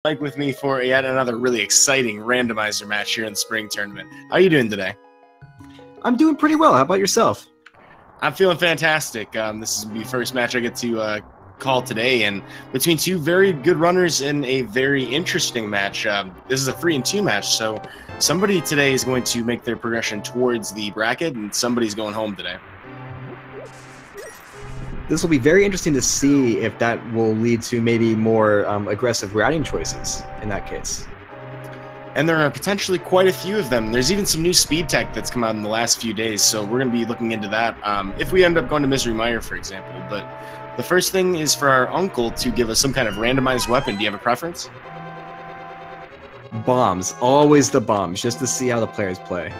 Mike with me for yet another really exciting randomizer match here in the spring tournament. How are you doing today? I'm doing pretty well. How about yourself? I'm feeling fantastic. This is the first match I get to call today, and between two very good runners in a very interesting match. This is a 3-2 match, so somebody today is going to make their progression towards the bracket, and somebody's going home today. This will be very interesting to see if that will lead to maybe more aggressive routing choices in that case. And there are potentially quite a few of them. There's even some new speed tech that's come out in the last few days, so we're going to be looking into that if we end up going to Misery Mire, for example. But the first thing is for our uncle to give us some kind of randomized weapon. Do you have a preference? Bombs. Always the bombs, just to see how the players play.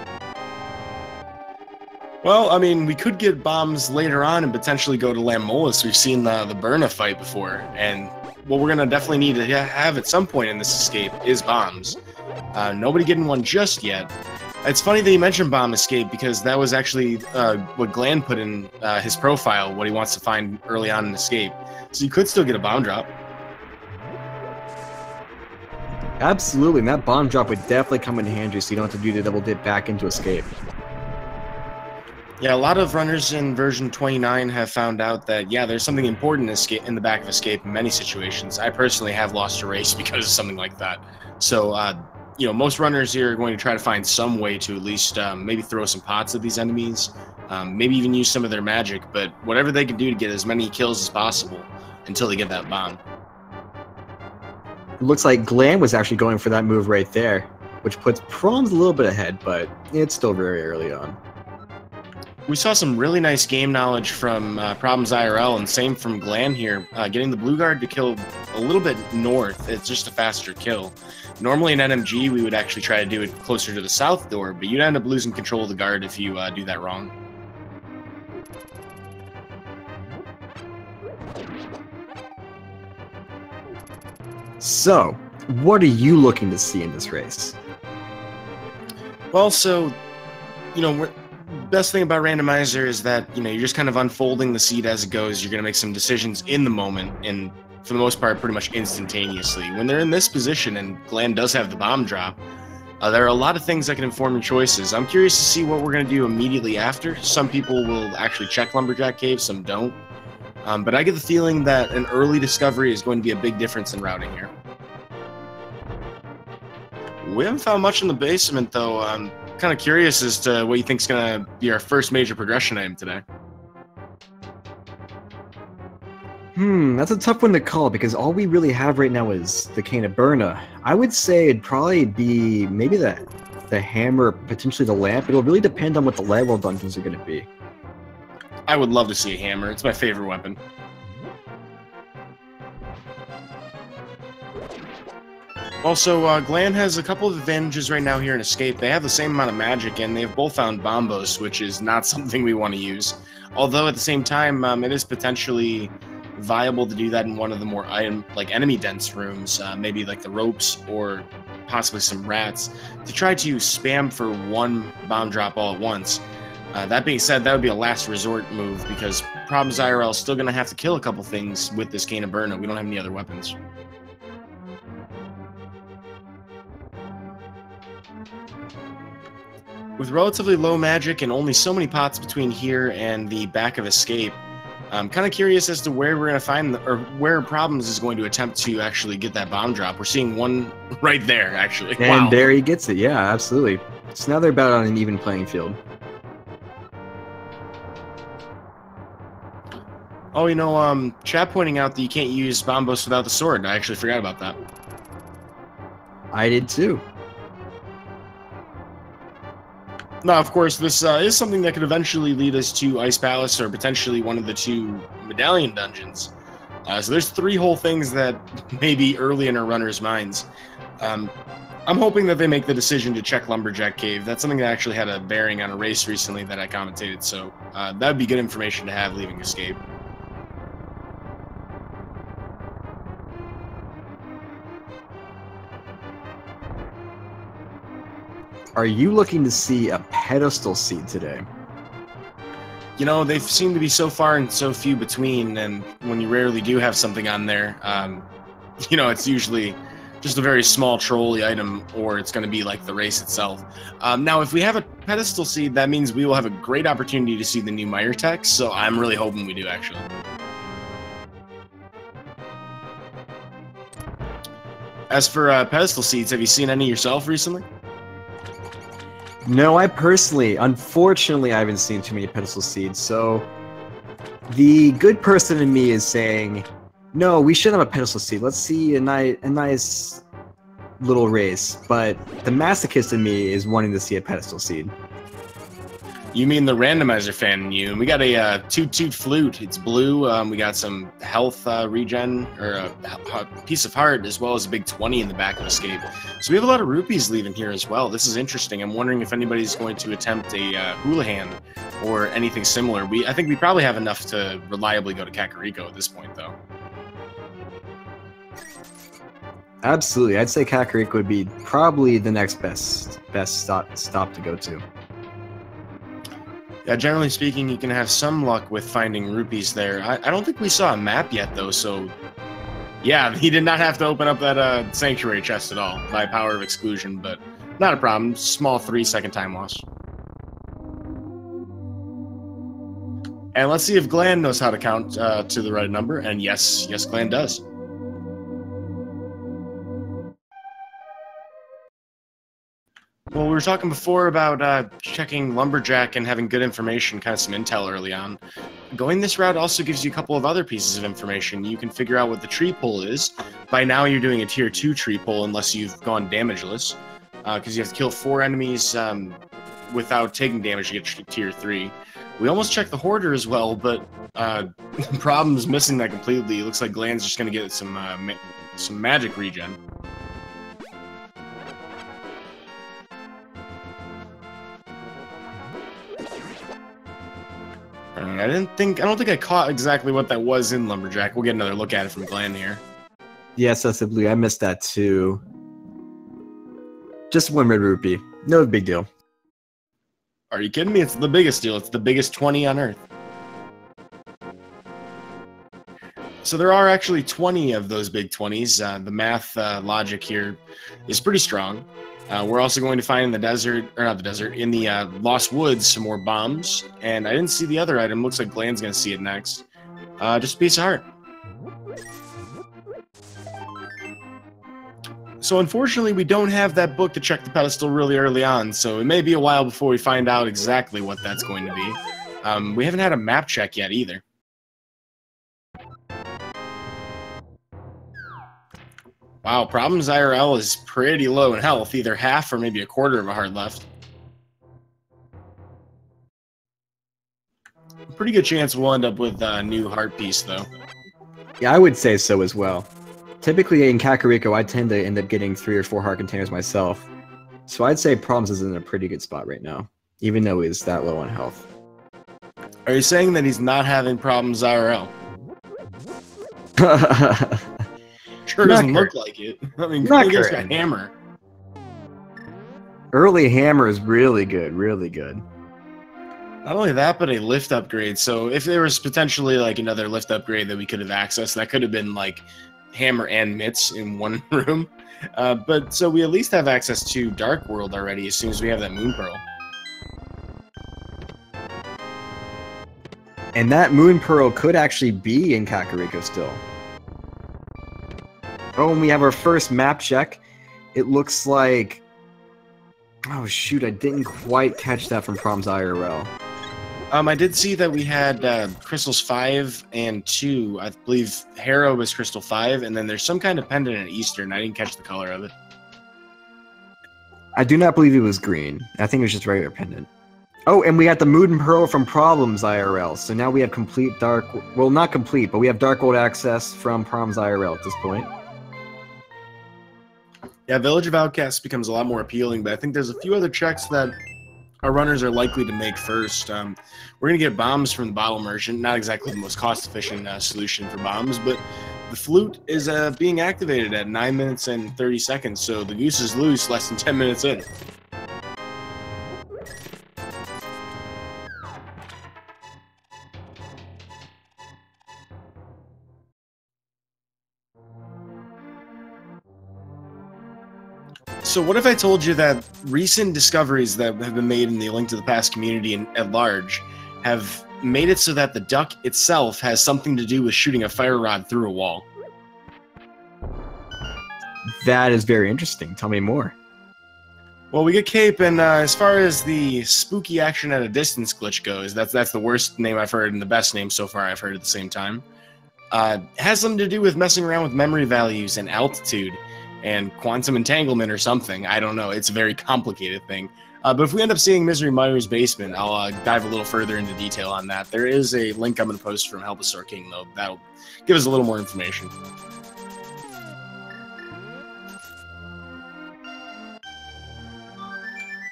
Well, I mean, we could get bombs later on and potentially go to Lamolus. We've seen the Burna fight before, and what we're going to definitely need to have at some point in this escape is bombs. Nobody getting one just yet. It's funny that you mentioned bomb escape, because that was actually what Glan put in his profile, what he wants to find early on in escape. So you could still get a bomb drop. Absolutely, and that bomb drop would definitely come in handy, so you don't have to do the double dip back into escape. Yeah, a lot of runners in version 29 have found out that, yeah, there's something important in the back of escape in many situations. I personally have lost a race because of something like that. So, you know, most runners here are going to try to find some way to at least maybe throw some pots at these enemies, maybe even use some of their magic, but whatever they can do to get as many kills as possible until they get that bomb. It looks like Glan was actually going for that move right there, which puts Proms a little bit ahead, but it's still very early on. We saw some really nice game knowledge from ProblemsIRL, and same from Glan here. Getting the blue guard to kill a little bit north, it's just a faster kill. Normally in NMG, we would actually try to do it closer to the south door, but you'd end up losing control of the guard if you do that wrong. So, what are you looking to see in this race? Well, so, you know, best thing about Randomizer is that, you know, you're just kind of unfolding the seed as it goes. You're going to make some decisions in the moment, and for the most part, pretty much instantaneously. When they're in this position, and Glan does have the bomb drop, there are a lot of things that can inform your choices. I'm curious to see what we're going to do immediately after. Some people will actually check Lumberjack Cave, some don't. But I get the feeling that an early discovery is going to be a big difference in routing here. We haven't found much in the basement, though. I'm kind of curious as to what you think is going to be our first major progression item today. That's a tough one to call, because all we really have right now is the Cane of Burna. I would say it'd probably be maybe the hammer, potentially the lamp. It'll really depend on what the level dungeons are going to be. I would love to see a hammer. It's my favorite weapon. Also, Glan has a couple of advantages right now here in Escape. They have the same amount of magic, and they've both found Bombos, which is not something we want to use. Although, at the same time, it is potentially viable to do that in one of the more enemy-dense rooms, maybe like the ropes or possibly some rats, to try to spam for one bomb drop all at once. That being said, that would be a last resort move, because ProblemsIRL is still going to have to kill a couple things with this Cane of Burna. We don't have any other weapons. With relatively low magic and only so many pots between here and the back of Escape, I'm kind of curious as to where we're going to find, or where Problems is going to attempt to actually get that bomb drop. We're seeing one right there, actually. And wow. There he gets it. Yeah, absolutely. So now they're about on an even playing field. Oh, you know, chat pointing out that you can't use Bombos without the sword. I actually forgot about that. I did too. Now, of course, this is something that could eventually lead us to Ice Palace, or potentially one of the two medallion dungeons. So there's 3 whole things that may be early in our runners' minds. I'm hoping that they make the decision to check Lumberjack Cave. That's something that actually had a bearing on a race recently that I commentated, so that would be good information to have leaving Escape. Are you looking to see a pedestal seed today? You know, they seem to be so far and so few between, and when you rarely do have something on there, you know, it's usually just a very small trolley item, or it's going to be like the race itself. Now, if we have a pedestal seed, that means we will have a great opportunity to see the new Mire tech, so I'm really hoping we do, actually. As for pedestal seeds, have you seen any yourself recently? No, unfortunately, I haven't seen too many pedestal seeds, so the good person in me is saying, no, we should have a pedestal seed. Let's see a nice little race. But the masochist in me is wanting to see a pedestal seed. You mean the randomizer fan in you. And we got a toot flute. It's blue. We got some health regen, or a piece of heart, as well as a big 20 in the back of Escape. So we have a lot of rupees leaving here as well. This is interesting. I'm wondering if anybody's going to attempt a hula hand or anything similar. I think we probably have enough to reliably go to Kakariko at this point, though. Absolutely. I'd say Kakariko would be probably the next best stop to go to. Yeah, generally speaking, you can have some luck with finding rupees there. I don't think we saw a map yet, though, so... Yeah, he did not have to open up that sanctuary chest at all by power of exclusion, but not a problem. Small 3-second time loss. And let's see if Glan knows how to count to the right number, and yes, Glan does. Well, we were talking before about checking Lumberjack and having good information, kind of some intel early on. Going this route also gives you a couple of other pieces of information. You can figure out what the tree pull is. By now, you're doing a tier 2 tree pull unless you've gone damageless, because you have to kill 4 enemies without taking damage to get tier 3. We almost checked the Hoarder as well, but Problem's missing that completely. It looks like Glan's just going to get some magic regen. I don't think I caught exactly what that was in Lumberjack. We'll get another look at it from Glan here. Yes, that's blue. I missed that too. Just 1 red rupee. No big deal. Are you kidding me? It's the biggest deal. It's the biggest 20 on Earth. So there are actually 20 of those big 20s. The math logic here is pretty strong. We're also going to find in the desert, or not the desert, in the Lost Woods, some more bombs. And I didn't see the other item. Looks like Glan's going to see it next. Just a piece of heart. So unfortunately, we don't have that book to check the pedestal really early on, so it may be a while before we find out exactly what that's going to be. We haven't had a map check yet either. Wow, ProblemsIRL is pretty low in health, either half or maybe a quarter of a heart left. Pretty good chance we'll end up with a new heart piece, though. Yeah, I would say so as well. Typically in Kakariko, I tend to end up getting 3 or 4 heart containers myself. So I'd say Problems is in a pretty good spot right now, even though he's that low on health. Are you saying that he's not having ProblemsIRL? Sure doesn't look like it. I mean, he's got Hammer. Early Hammer is really good, really good. Not only that, but a lift upgrade. So if there was potentially like another lift upgrade that we could have accessed, that could have been like Hammer and Mitts in one room. But so we at least have access to Dark World already as soon as we have that Moon Pearl. And that Moon Pearl could actually be in Kakariko still. Oh, and we have our first map check. It looks like... Oh shoot, I didn't quite catch that from ProblemsIRL. I did see that we had Crystals 5 and 2. I believe Harrow was Crystal 5, and then there's some kind of pendant at Eastern. I didn't catch the color of it. I do not believe it was green. I think it was just regular pendant. Oh, and we got the Moon Pearl from ProblemsIRL. So now we have complete Dark... Well, not complete, but we have Dark World access from ProblemsIRL at this point. Yeah, Village of Outcasts becomes a lot more appealing, but I think there's a few other checks that our runners are likely to make first. We're going to get bombs from the Bottle Merchant. Not exactly the most cost-efficient solution for bombs, but the flute is being activated at 9 minutes and 30 seconds, so the goose is loose less than 10 minutes in. So what if I told you that recent discoveries that have been made in the Link to the Past community and at large have made it so that the duck itself has something to do with shooting a fire rod through a wall? That is very interesting. Tell me more. Well, we get Cape, and as far as the spooky action at a distance glitch goes, that's the worst name I've heard and the best name so far I've heard at the same time. It has something to do with messing around with memory values and altitude and quantum entanglement or something. I don't know. It's a very complicated thing. But if we end up seeing Misery Meyer's basement, I'll dive a little further into detail on that. There is a link I'm going to post from Help Us Star King, though. That'll give us a little more information.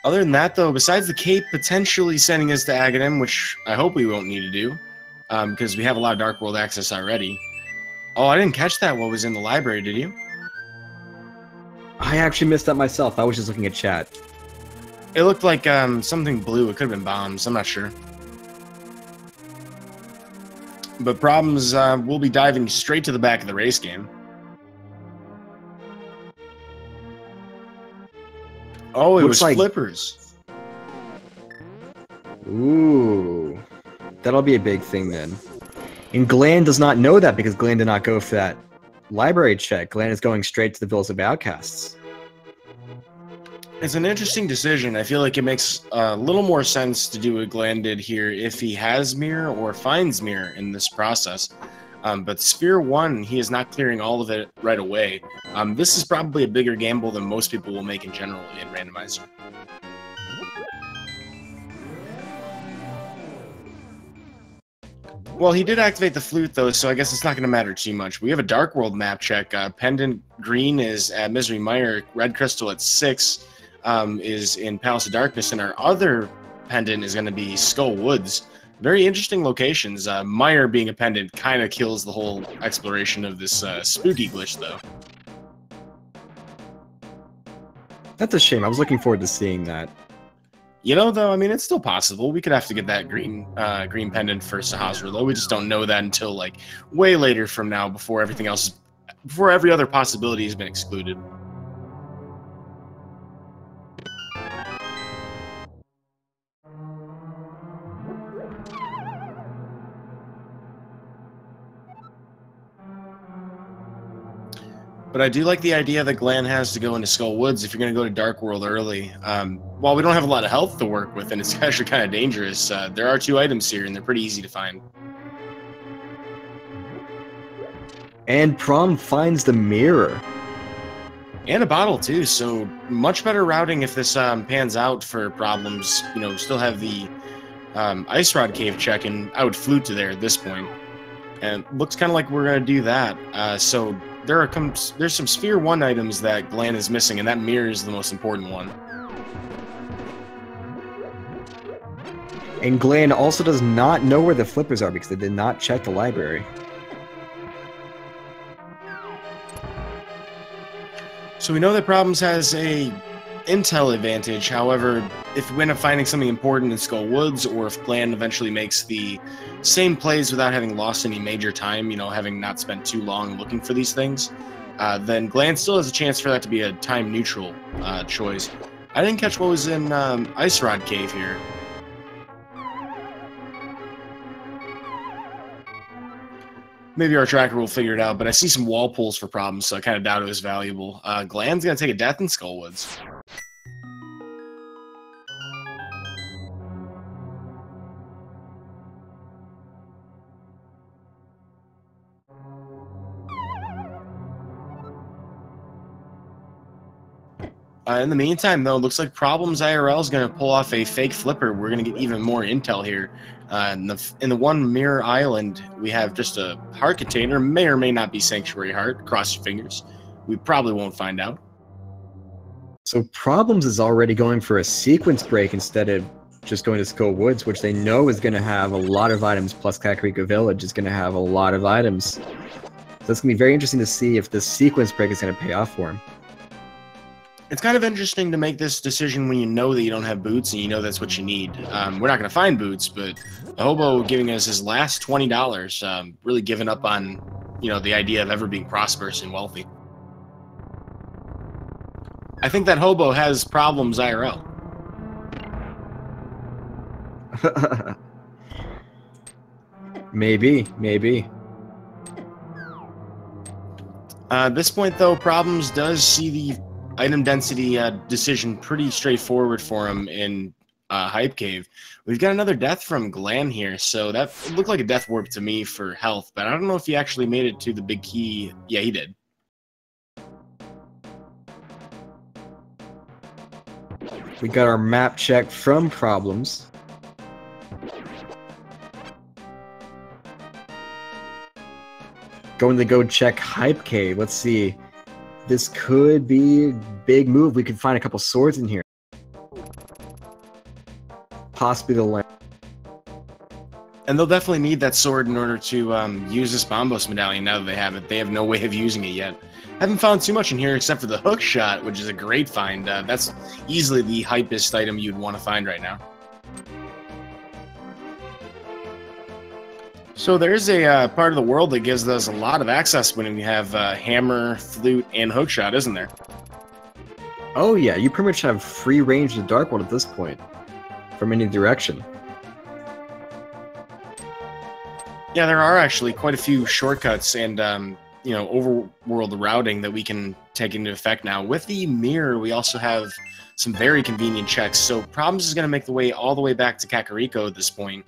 Other than that, though, besides the Cape potentially sending us to Aghanim, which I hope we won't need to do, because we have a lot of Dark World access already. Oh, I didn't catch that. What was in the library, did you? I actually missed that myself. I was just looking at chat. It looked like something blue. It could have been bombs. I'm not sure. But Problems, we'll be diving straight to the back of the race game. Oh, it was like flippers. Ooh. That'll be a big thing then. And Glan does not know that because Glan did not go for that library check. Glan is going straight to the Villas of Outcasts. It's an interesting decision. I feel like it makes a little more sense to do what Glan did here if he has Mirror or finds Mirror in this process. But Sphere 1, he is not clearing all of it right away. This is probably a bigger gamble than most people will make in general in Randomizer. Well, he did activate the flute, though, so I guess it's not going to matter too much. We have a Dark World map check. Pendant Green is at Misery Meyer. Red Crystal at 6 is in Palace of Darkness, and our other pendant is going to be Skull Woods. Very interesting locations. Meyer being a pendant kind of kills the whole exploration of this spooky glitch, though. That's a shame. I was looking forward to seeing that. You know, though, I mean, it's still possible. We could have to get that green pendant for Sahasra, though. We just don't know that until, like, way later from now, before everything else, before every other possibility has been excluded. But I do like the idea that Glan has to go into Skull Woods if you're going to go to Dark World early. While we don't have a lot of health to work with, and it's actually kind of dangerous, there are 2 items here, and they're pretty easy to find. And Prom finds the mirror. And a bottle, too, so much better routing if this pans out for Problems. You know, still have the Ice Rod Cave check, and I would flute to there at this point. And it looks kind of like we're going to do that. So there's some Sphere 1 items that Glan is missing, and that mirror is the most important one. And Glan also does not know where the flippers are because they did not check the library. So we know that Problems has a intel advantage. However, if we end up finding something important in Skull Woods, or if Glan eventually makes the same plays without having lost any major time, you know, having not spent too long looking for these things, then Glan still has a chance for that to be a time-neutral choice. I didn't catch what was in Ice Rod Cave here. Maybe our tracker will figure it out, but I see some wall pulls for Problems, so I kind of doubt it was valuable. Glan's going to take a death in Skull Woods. In the meantime, though, it looks like Problems IRL is going to pull off a fake flipper. We're going to get even more intel here. In the one mirror island, we have just a heart container. May or may not be Sanctuary Heart. Cross your fingers. We probably won't find out. So Problems is already going for a sequence break instead of just going to Skull Woods, which they know is going to have a lot of items, plus Kakariko Village is going to have a lot of items. So it's going to be very interesting to see if the sequence break is going to pay off for him. It's kind of interesting to make this decision when you know that you don't have boots and you know that's what you need. We're not going to find boots, but the hobo giving us his last $20, really giving up on, you know, the idea of ever being prosperous and wealthy. I think that hobo has problems IRL. Maybe. At this point, though, Problems does see the item density decision pretty straightforward for him in Hype Cave. We've got another death from Glan here, so that looked like a death warp to me for health, but I don't know if he actually made it to the big key. Yeah, he did. We got our map check from Problems. Going to go check Hype Cave. Let's see. This could be a big move. We could find a couple swords in here. Possibly the lamp. And they'll definitely need that sword in order to use this Bombos medallion now that they have it. They have no way of using it yet. Haven't found too much in here except for the hook shot, which is a great find. That's easily the hypest item you'd want to find right now. So there's a part of the world that gives us a lot of access when we have hammer, flute, and hookshot, isn't there? Oh yeah, you pretty much have free range to the Dark World at this point, from any direction. Yeah, there are actually quite a few shortcuts and you know, overworld routing that we can take into effect now. With the mirror, we also have some very convenient checks. So Problems is going to make the way all the way back to Kakariko at this point.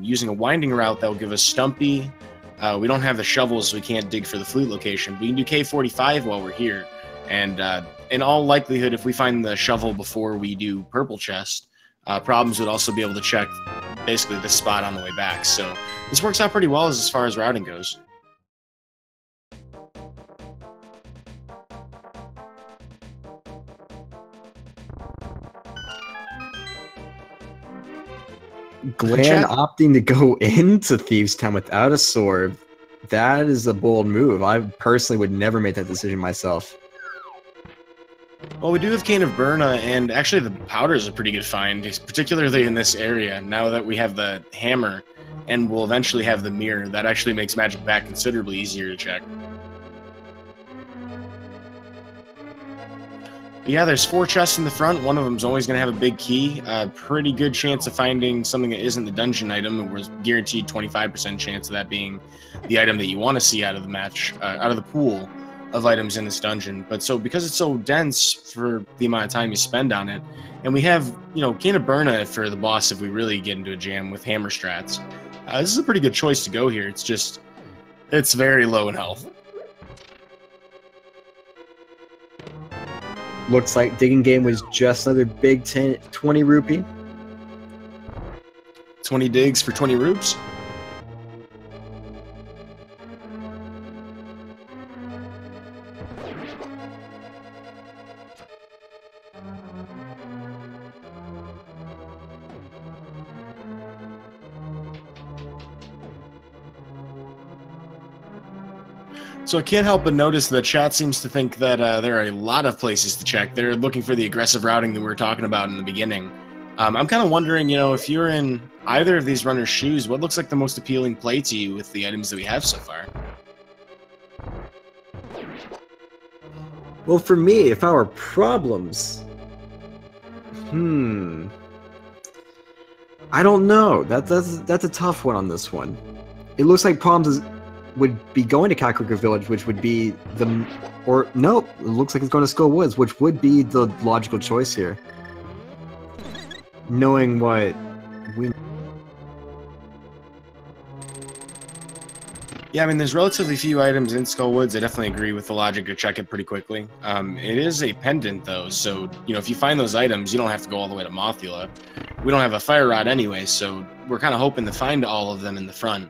Using a winding route that will give us Stumpy. We don't have the shovels, so we can't dig for the flute location. We can do K45 while we're here. And in all likelihood, if we find the shovel before we do Purple Chest, Problems would also be able to check basically this spot on the way back. So this works out pretty well as far as routing goes. Glan opting to go into Thieves' Town without a sword, that is a bold move. I personally would never make that decision myself. Well, we do have Cane of Burna, and actually the powder is a pretty good find, particularly in this area. Now that we have the hammer, and we'll eventually have the mirror, that actually makes magic back considerably easier to check. But yeah, there's 4 chests in the front. One of them's always going to have a big key. Pretty good chance of finding something that isn't the dungeon item. And we're guaranteed 25% chance of that being the item that you want to see out of the match, out of the pool of items in this dungeon. But so because it's so dense for the amount of time you spend on it, and we have, you know, Cane of Burna for the boss if we really get into a jam with hammer strats. This is a pretty good choice to go here. It's just, it's very low in health. Looks like Digging Game was just another big 20 rupee. 20 digs for 20 rupes. So I can't help but notice that chat seems to think that there are a lot of places to check. They're looking for the aggressive routing that we were talking about in the beginning. I'm kind of wondering, you know, if you're in either of these runners' shoes, what looks like the most appealing play to you with the items that we have so far? Well, for me, if our Problems... I don't know. That's a tough one on this one. It looks like Problems would be going to Kakariko Village, which would be the... Or, nope, it looks like it's going to Skull Woods, which would be the logical choice here. Knowing what we... Yeah, I mean, there's relatively few items in Skull Woods. I definitely agree with the logic to check it pretty quickly. It is a pendant, though, so, you know, if you find those items, you don't have to go all the way to Mothula. We don't have a fire rod anyway, so we're kind of hoping to find all of them in the front.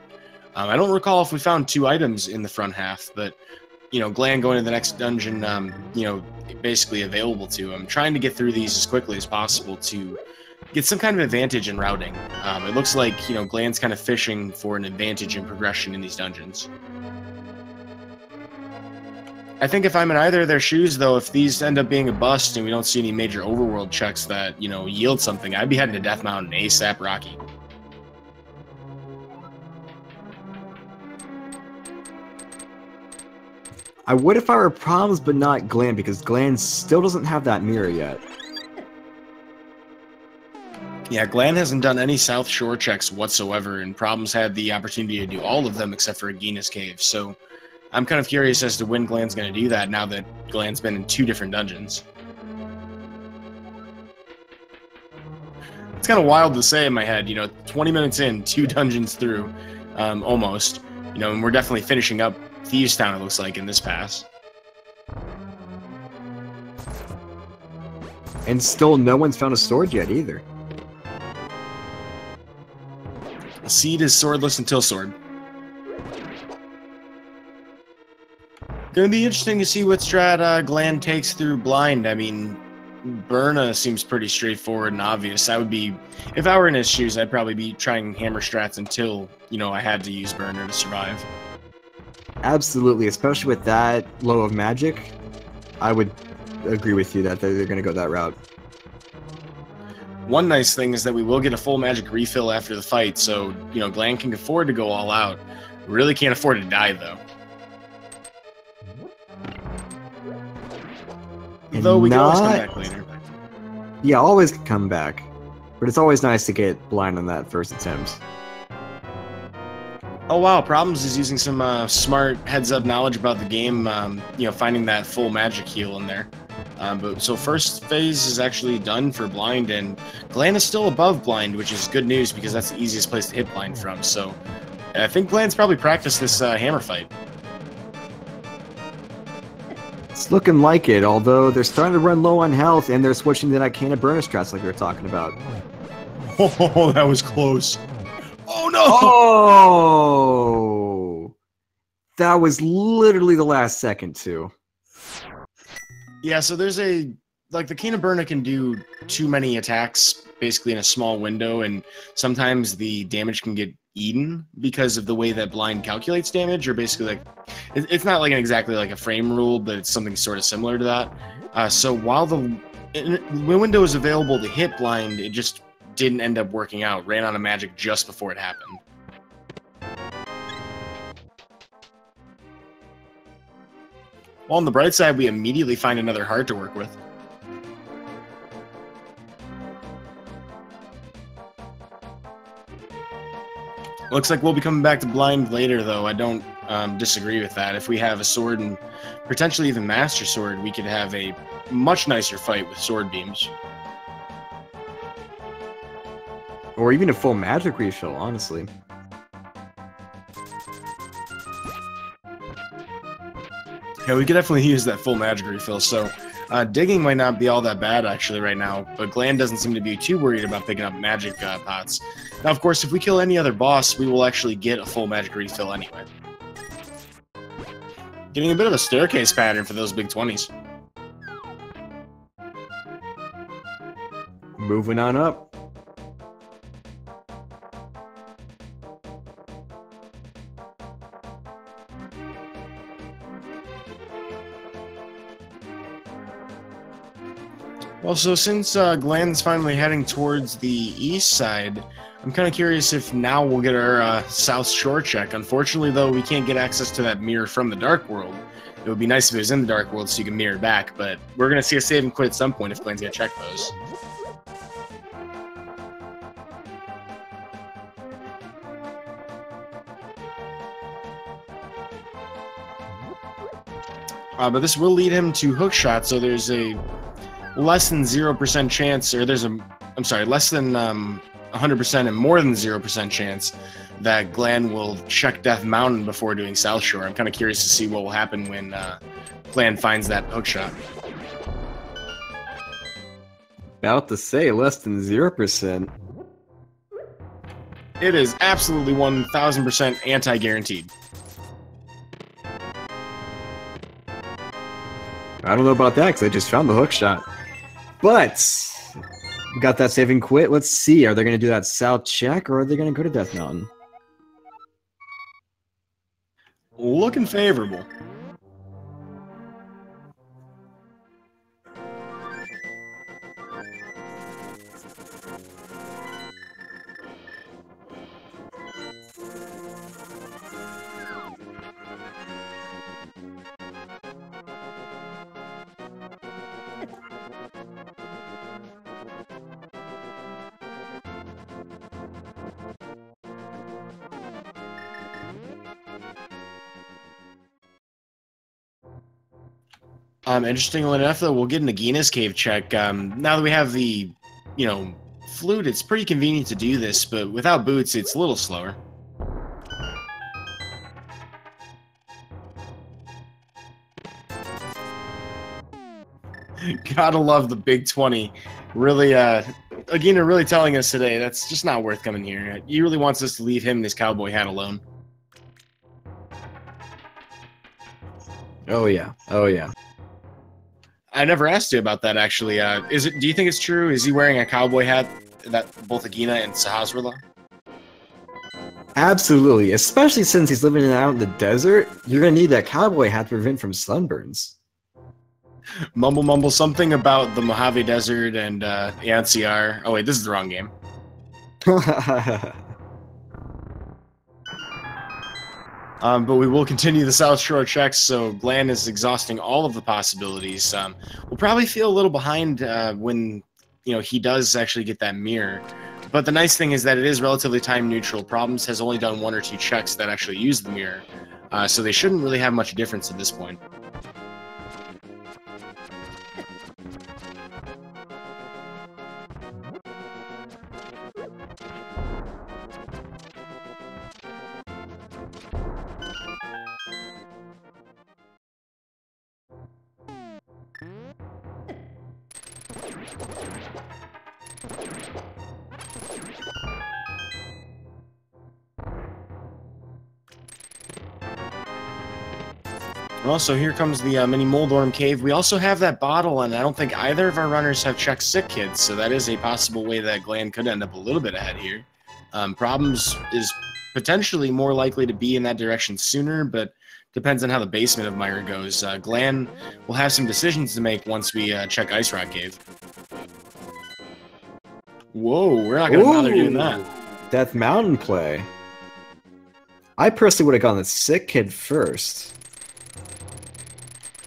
I don't recall if we found 2 items in the front half, but, you know, Glan going to the next dungeon, you know, basically available to him. Trying to get through these as quickly as possible to get some kind of advantage in routing. It looks like, you know, Glan's kind of fishing for an advantage in progression in these dungeons. I think if I'm in either of their shoes, though, if these end up being a bust and we don't see any major overworld checks that, you know, yield something, I'd be heading to Death Mountain ASAP Rocky. I would if I were Problems, but not Glan, because Glan still doesn't have that mirror yet. Yeah, Glan hasn't done any South Shore checks whatsoever, and Problems had the opportunity to do all of them except for Agina's Cave, so I'm kind of curious as to when Glan's going to do that now that Glan's been in 2 different dungeons. It's kind of wild to say in my head, 20 minutes in, 2 dungeons through, almost, and we're definitely finishing up Thieves Town, it looks like, in this pass. And still no one's found a sword yet, either. Seed is swordless until sword. Gonna be interesting to see what strat Glan takes through blind. I mean, Berna seems pretty straightforward and obvious. If I were in his shoes, I'd probably be trying hammer strats until, I had to use Burner to survive. Absolutely, especially with that low of magic, I would agree with you that they're going to go that route. One nice thing is that we will get a full magic refill after the fight, so, Glan can afford to go all out. Really can't afford to die, though. And Though we can always come back later. Yeah, always come back. But it's always nice to get blind on that first attempt. Oh wow, Problems is using some smart heads-up knowledge about the game, finding that full magic heal in there. So first phase is actually done for blind, and Glan is still above blind, which is good news because that's the easiest place to hit blind from. So I think Glan's probably practiced this hammer fight. It's looking like it, although they're starting to run low on health, and they're switching to that Can of Burner strats like we were talking about. Oh, that was close. Oh no! Oh! That was literally the last second, too. Yeah, so there's the Can of Burner can do too many attacks basically in a small window, and sometimes the damage can get eaten because of the way that blind calculates damage, or basically it's not exactly like a frame rule, but it's something sort of similar to that. So while the window is available to hit blind, it just didn't end up working out. Ran out of magic just before it happened. Well, on the bright side, we immediately find another heart to work with. Looks like we'll be coming back to blind later, though. I don't disagree with that. If we have a sword and potentially even Master Sword, we could have a much nicer fight with sword beams. Or even a full magic refill, honestly. Yeah, we could definitely use that full magic refill, so digging might not be all that bad actually right now, but Glan doesn't seem to be too worried about picking up magic pots. Now, of course, if we kill any other boss, we will actually get a full magic refill anyway. Getting a bit of a staircase pattern for those big 20s. Moving on up. Well, so since Glan's finally heading towards the east side, I'm kind of curious if now we'll get our South Shore check. Unfortunately, though, we can't get access to that mirror from the Dark World. It would be nice if it was in the Dark World so you can mirror back, but we're going to see a save and quit at some point if Glan's going to check those. But this will lead him to hookshot, so there's a less than 0% chance, or less than 100% and more than 0% chance that Glan will check Death Mountain before doing South Shore. I'm kind of curious to see what will happen when Glan finds that hookshot. About to say less than 0%. It is absolutely 1000% anti-guaranteed. I don't know about that because I just found the hookshot. But we got that save and quit. Let's see. Are they going to do that South check or are they going to go to Death Mountain? Looking favorable. Interestingly enough, though, we'll get an Nagina's cave check. Now that we have the, flute, it's pretty convenient to do this, but without boots, it's a little slower. Gotta love the big 20. Really, Agina really telling us today that's just not worth coming here. He really wants us to leave him and his cowboy hat alone. Oh yeah, oh yeah. I never asked you about that, actually. Do you think it's true? Is he wearing a cowboy hat that both Agina and Sahasrahla? Absolutely, especially since he's living out in the desert. You're gonna need that cowboy hat to prevent from sunburns. Mumble something about the Mojave Desert and ALTTPR. Oh wait, this is the wrong game. But we will continue the South Shore checks, so Glan is exhausting all of the possibilities. We'll probably feel a little behind when he does actually get that mirror. But the nice thing is that it is relatively time neutral. Problems has only done 1 or 2 checks that actually use the mirror, so they shouldn't really have much difference at this point. Well, so here comes the mini Moldorm Cave. We also have that bottle, and I don't think either of our runners have checked sick kids, so that is a possible way that Glan could end up a little bit ahead here. Problems is potentially more likely to be in that direction sooner, but depends on how the basement of Myra goes. Glan will have some decisions to make once we check Ice Rock Cave. Whoa, we're not going to bother doing that. Death Mountain play. I personally would have gone the sick kid first.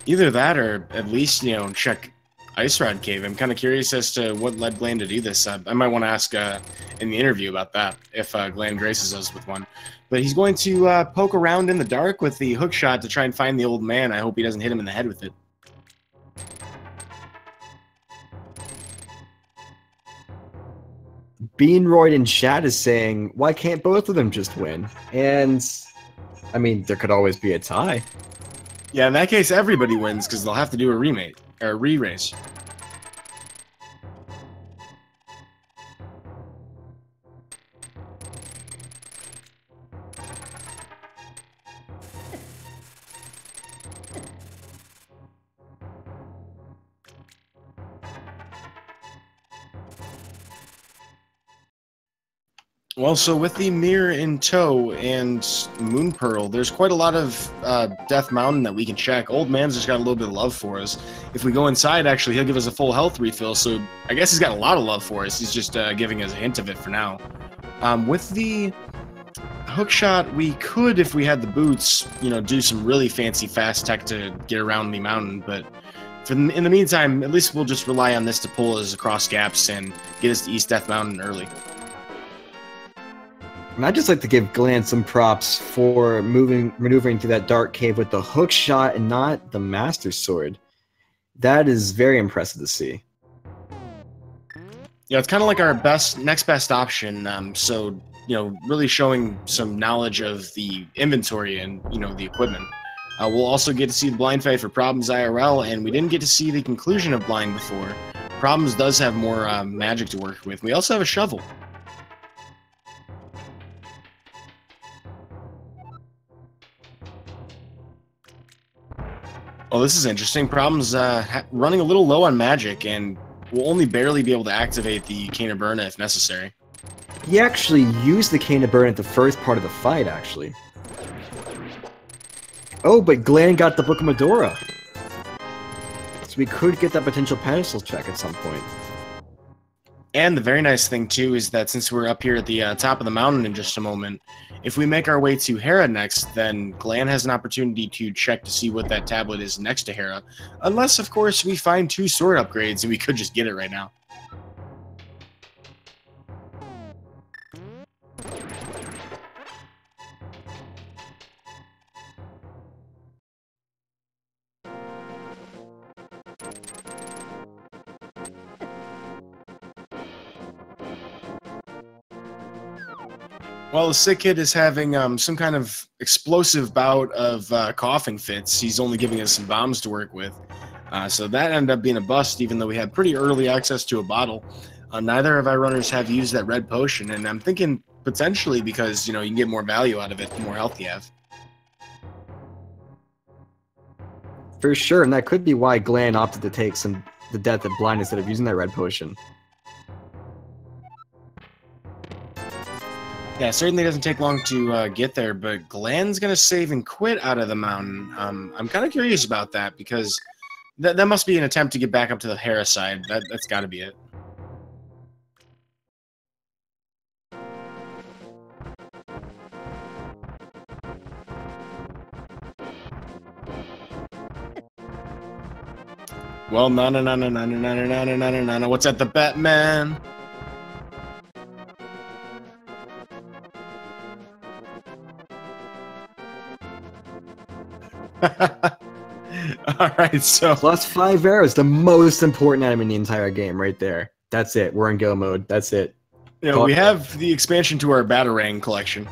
Either that or at least, check Ice Rod Cave. I'm kind of curious as to what led Glan to do this. I might want to ask in the interview about that, if Glan graces us with one. But he's going to poke around in the dark with the hook shot to try and find the old man. I hope he doesn't hit him in the head with it. Beanroyd in chat is saying, why can't both of them just win? And, I mean, there could always be a tie. Yeah, in that case, everybody wins, because they'll have to do a remake, or a re-race. Well, so with the mirror in tow and Moon Pearl, there's quite a lot of Death Mountain that we can check. Old Man's just got a little bit of love for us. If we go inside, actually, he'll give us a full health refill, so I guess he's got a lot of love for us. He's just giving us a hint of it for now. With the hook shot, we could, if we had the boots, do some really fancy fast tech to get around the mountain, but in the meantime, at least we'll just rely on this to pull us across gaps and get us to East Death Mountain early. And I'd just like to give Glan some props for maneuvering through that dark cave with the hook shot and not the Master Sword. That is very impressive to see. Yeah, it's kind of like our next best option. So, really showing some knowledge of the inventory and, the equipment. We'll also get to see the blind fight for Problems IRL, and we didn't get to see the conclusion of Blind before. Problems does have more magic to work with. We also have a shovel. Oh, this is interesting. Problems running a little low on magic, and will only barely be able to activate the Cane of Burna if necessary. He actually used the Cane of Burna at the first part of the fight, actually. Oh, but Glan got the Book of Medora. So we could get that potential pedestal check at some point. And the very nice thing, too, is that since we're up here at the top of the mountain in just a moment, if we make our way to Hera next, then Glan has an opportunity to check to see what that tablet is next to Hera. Unless, of course, we find 2 sword upgrades, and we could just get it right now. Well, the sick kid is having some kind of explosive bout of coughing fits. He's only giving us some bombs to work with. So that ended up being a bust, even though we had pretty early access to a bottle. Neither of our runners have used that red potion, and I'm thinking potentially because, you know, you can get more value out of it the more health you have. For sure, and that could be why Glan opted to take the death of blind instead of using that red potion. Yeah, it certainly doesn't take long to get there, but Glan's going to save and quit out of the mountain. I'm kind of curious about that, because that must be an attempt to get back up to the Hera side. That's got to be it. Well, no. What's at the bet, man? Alright, so... +5 arrows, the most important item in the entire game, right there. That's it. We're in go mode. That's it. Yeah, we have the expansion to our Batarang collection.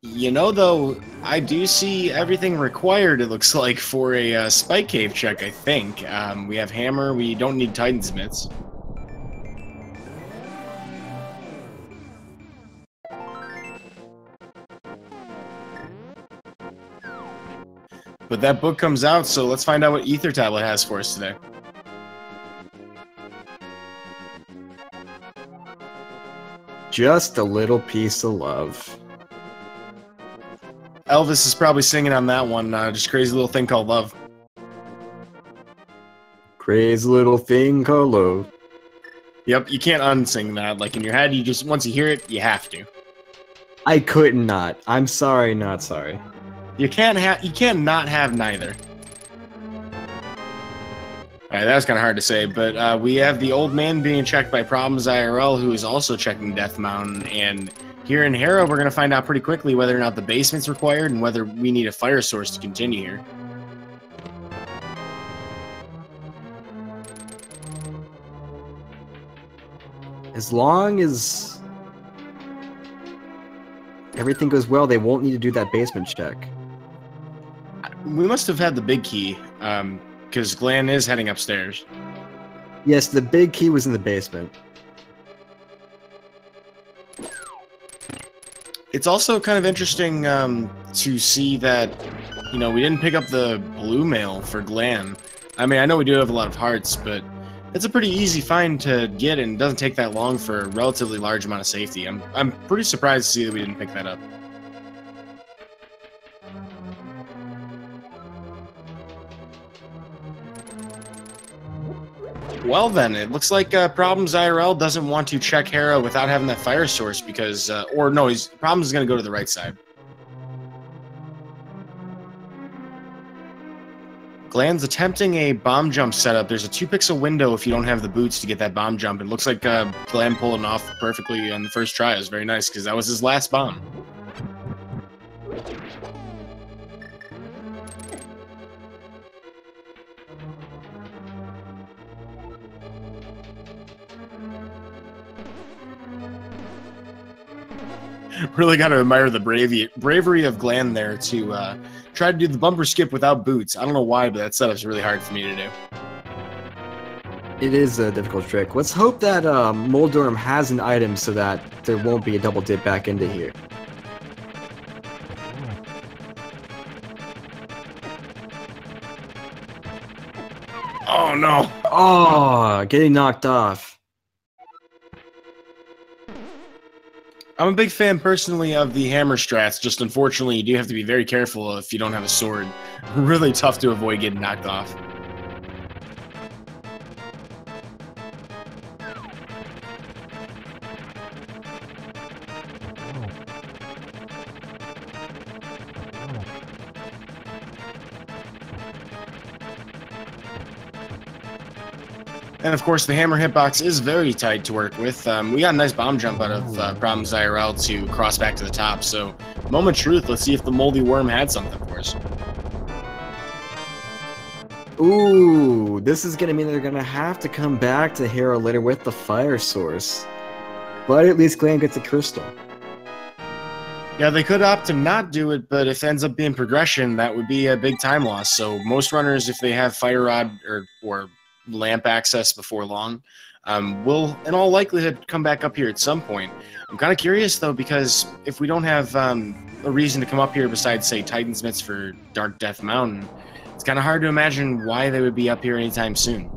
You know, though, I do see everything required, it looks like, for a Spike Cave check, I think. We have Hammer, we don't need Titansmiths. But that book comes out, so let's find out what Ether Tablet has for us today. Just a little piece of love. Elvis is probably singing on that one, just crazy little thing called love. Crazy little thing called love. Yep, you can't unsing that. Like, in your head, you just, once you hear it, you have to. I could not. I'm sorry, not sorry. You can't not have neither. Alright, that was kind of hard to say, but we have the old man being checked by ProblemsIRL, who is also checking Death Mountain, and here in Hera, we're going to find out pretty quickly whether or not the basement's required and whether we need a fire source to continue here. As long as everything goes well, they won't need to do that basement check. We must have had the big key, because Glan is heading upstairs. Yes, the big key was in the basement. It's also kind of interesting to see that, you know, we didn't pick up the blue mail for Glan. I mean, I know we do have a lot of hearts, but it's a pretty easy find to get, and it doesn't take that long for a relatively large amount of safety. I'm pretty surprised to see that we didn't pick that up. Well then, it looks like ProblemsIRL doesn't want to check Hera without having that fire source because, or no, Problems is going to go to the right side. Glan's attempting a bomb jump setup. There's a 2-pixel window if you don't have the boots to get that bomb jump. It looks like Glan pulled it off perfectly on the first try. It was very nice because that was his last bomb. Really got to admire the bravery of Glan there to try to do the bumper skip without boots. I don't know why, but that setup's really hard for me to do. It is a difficult trick. Let's hope that Moldorm has an item so that there won't be a double dip back into here. Oh no! Oh, getting knocked off. I'm a big fan, personally, of the hammer strats, just unfortunately you do have to be very careful if you don't have a sword. Really tough to avoid getting knocked off. And of course, the hammer hitbox is very tight to work with. We got a nice bomb jump out of ProblemsIRL to cross back to the top. So, moment of truth, let's see if the moldy worm had something for us. Ooh, this is gonna mean they're gonna have to come back to Hero later with the fire source. But at least Glan gets a crystal. Yeah, they could opt to not do it, but if it ends up being progression, that would be a big time loss. So most runners, if they have fire rod or lamp access before long, will in all likelihood come back up here at some point. I'm kind of curious though, because if we don't have a reason to come up here besides say Titansmiths for Dark Death Mountain, it's kind of hard to imagine why they would be up here anytime soon.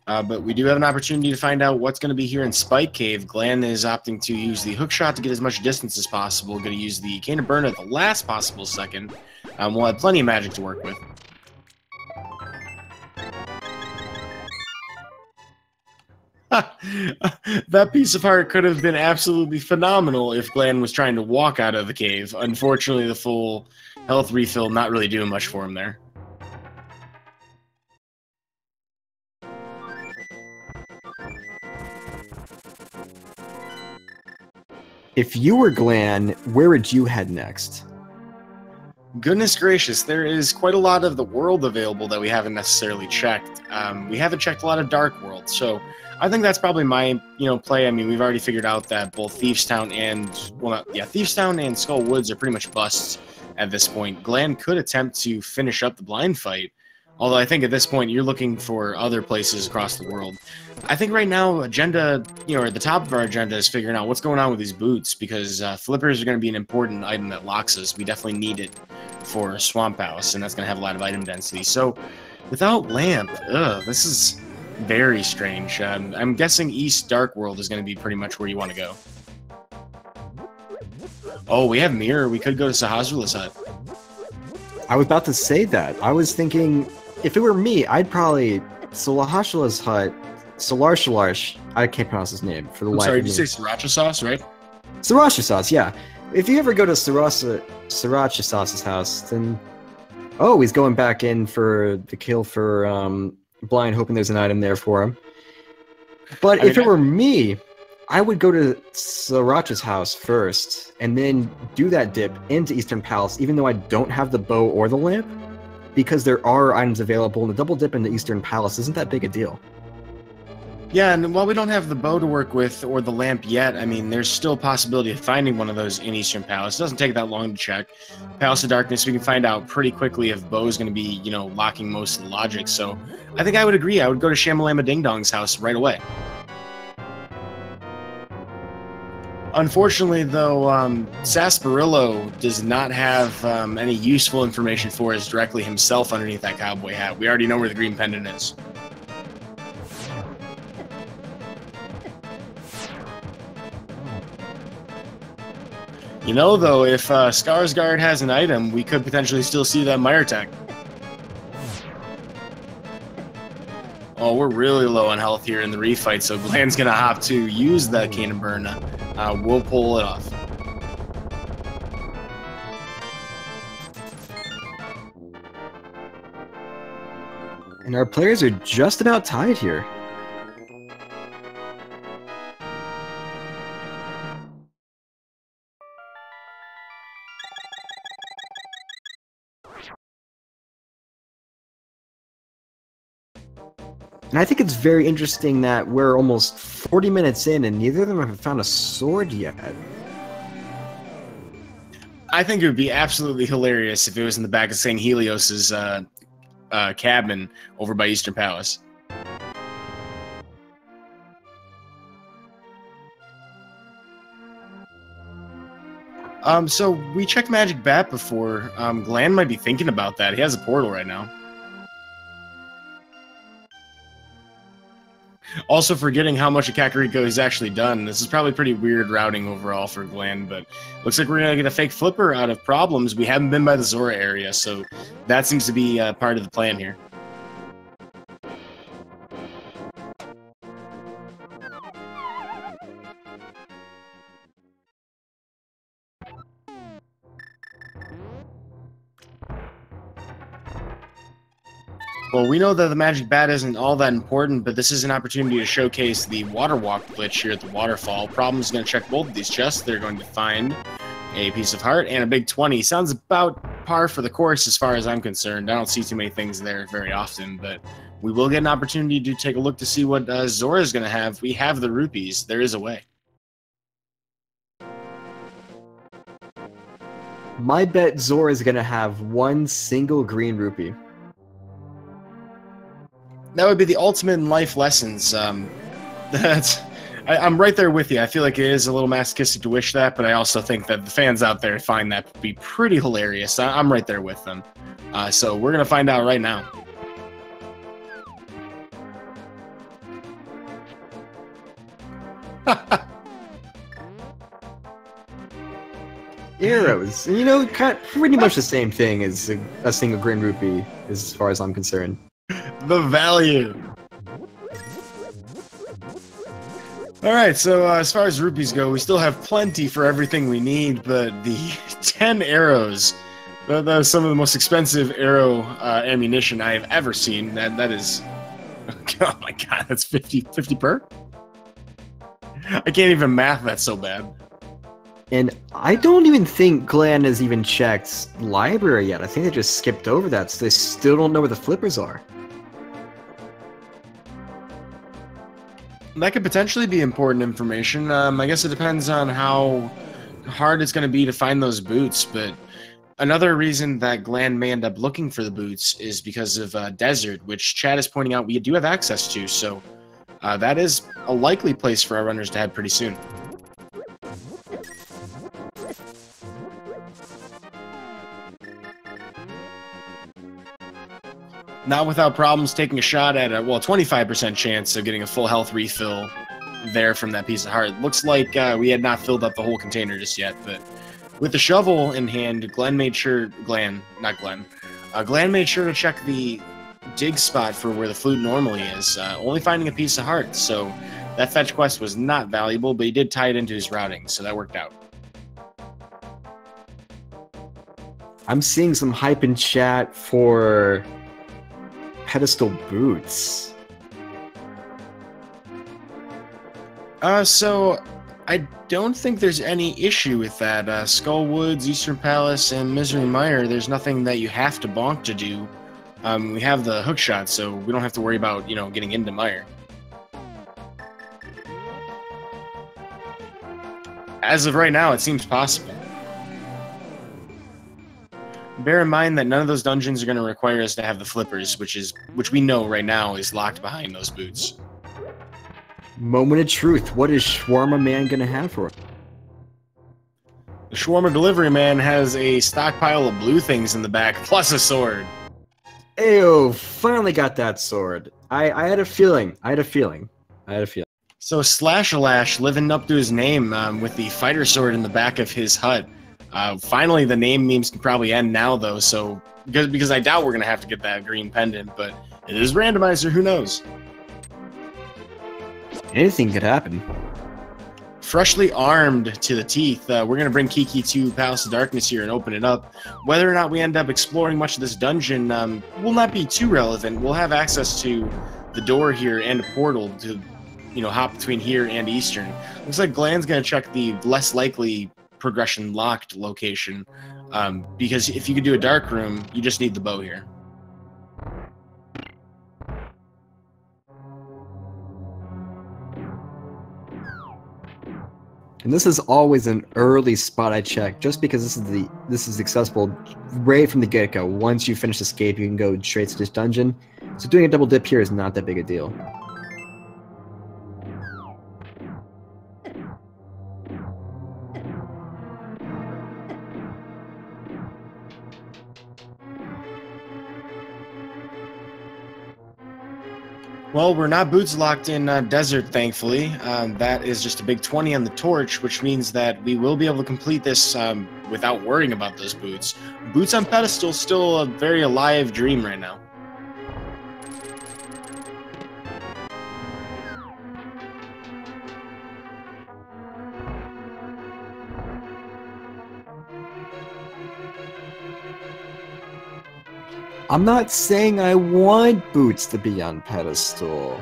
But we do have an opportunity to find out what's going to be here in Spike Cave. Glan is opting to use the hook shot to get as much distance as possible. Going to use the Cane of Burn at the last possible second. We'll have plenty of magic to work with. That piece of art could have been absolutely phenomenal if Glan was trying to walk out of the cave. Unfortunately, the full health refill not really doing much for him there. If you were Glan, where would you head next? Goodness gracious, there is quite a lot of the world available that we haven't necessarily checked. We haven't checked a lot of Dark World, so I think that's probably my play. I mean, we've already figured out that both Thievestown and Thievestown and Skull Woods are pretty much busts at this point. Glan could attempt to finish up the blind fight, although I think at this point you're looking for other places across the world. I think right now agenda, at the top of our agenda is figuring out what's going on with these boots, because flippers are going to be an important item that locks us. We definitely need it for Swamp House, and that's going to have a lot of item density. So without Lamp, this is very strange. I'm guessing East Dark World is going to be pretty much where you want to go. Oh, we have Mirror. We could go to Sahazula's hut. I was about to say that. I was thinking, if it were me, I'd probably Sahazula's hut. Solar, I can't pronounce his name for the life of me. Sorry, did you say Sriracha Sauce, right? Sriracha Sauce, yeah. If you ever go to Sriracha Sauce's house, then... Oh, he's going back in for the kill for Blind, hoping there's an item there for him. But if it were me, I would go to Sriracha's house first, and then do that dip into Eastern Palace, even though I don't have the bow or the lamp, because there are items available, and the double dip into Eastern Palace isn't that big a deal. Yeah, and while we don't have the bow to work with or the lamp yet, I mean, there's still a possibility of finding one of those in Eastern Palace. It doesn't take that long to check. Palace of Darkness, we can find out pretty quickly if bow is going to be, locking most of the logic. So I think I would agree. I would go to Shamalama Ding Dong's house right away. Unfortunately, though, Sarsaparilla does not have any useful information for us directly himself underneath that cowboy hat. We already know where the green pendant is. Though, if Skarsgård has an item, we could potentially still see that Myrtek. Oh, we're really low on health here in the refight, so Glan's gonna have to use the Cane of Burn. We'll pull it off. And our players are just about tied here. And I think it's very interesting that we're almost 40 minutes in and neither of them have found a sword yet. I think it would be absolutely hilarious if it was in the back of St. Helios's cabin over by Eastern Palace. So we checked Magic Bat before. Glan might be thinking about that. He has a portal right now. Also forgetting how much of Kakariko he's actually done. This is probably pretty weird routing overall for Glan, but looks like we're going to get a fake flipper out of Problems. We haven't been by the Zora area, so that seems to be part of the plan here. Well, we know that the magic bat isn't all that important, but this is an opportunity to showcase the water walk glitch here at the waterfall. Problem's going to check both of these chests. They're going to find a piece of heart and a big 20. Sounds about par for the course as far as I'm concerned. I don't see too many things there very often, but we will get an opportunity to take a look to see what Zora's going to have. We have the rupees. There is a way. My bet Zora is going to have one single green rupee. That would be the ultimate in life lessons. I'm right there with you. I feel like it is a little masochistic to wish that, but I also think that the fans out there find that to be pretty hilarious. I'm right there with them. So we're going to find out right now. Arrows. You know, pretty much the same thing as a single green rupee, as far as I'm concerned. The value. Alright, so as far as rupees go, we still have plenty for everything we need, but the 10 arrows, that is some of the most expensive arrow ammunition I have ever seen. That is... Oh my god, that's 50 per? I can't even math that so bad. And I don't even think Glan has even checked library yet. I think they just skipped over that, so they still don't know where the flippers are. That could potentially be important information. I guess it depends on how hard it's going to be to find those boots, but another reason that Glan may end up looking for the boots is because of Desert, which Chad is pointing out we do have access to, so that is a likely place for our runners to head pretty soon. Not without problems taking a shot at a, well, 25% chance of getting a full health refill there from that piece of heart. Looks like we had not filled up the whole container just yet, but with the shovel in hand, Glan made sure to check the dig spot for where the flute normally is, only finding a piece of heart, so that fetch quest was not valuable, but he did tie it into his routing, so that worked out. I'm seeing some hype in chat for pedestal boots. So I don't think there's any issue with that. Skull Woods, Eastern Palace, and Misery Mire, there's nothing that you have to bonk to do. We have the hook shot, so we don't have to worry about, you know, getting into Mire. As of right now, it seems possible. Bear in mind that none of those dungeons are going to require us to have the flippers, which we know right now is locked behind those boots. Moment of truth. What is Shawarma Man gonna have for him? The Shawarma Delivery Man has a stockpile of blue things in the back, plus a sword. Ayo, finally got that sword. I had a feeling. So Slash-a-Lash living up to his name with the fighter sword in the back of his hut. Finally, the name memes can probably end now, though, so because I doubt we're going to have to get that green pendant, but it is Randomizer, who knows? Anything could happen. Freshly armed to the teeth, we're going to bring Kiki to Palace of Darkness here and open it up. Whether or not we end up exploring much of this dungeon will not be too relevant. We'll have access to the door here and a portal to, you know, hop between here and Eastern. Looks like Glan's going to check the less likely progression locked location, because if you could do a dark room, you just need the bow here. And this is always an early spot I check, just because this is accessible right from the get-go. Once you finish escape, you can go straight to this dungeon. So doing a double dip here is not that big a deal. Well, we're not boots locked in Desert, thankfully. That is just a big 20 on the torch, which means that we will be able to complete this without worrying about those boots. Boots on pedestal, still a very alive dream right now. I'm not saying I want boots to be on pedestal,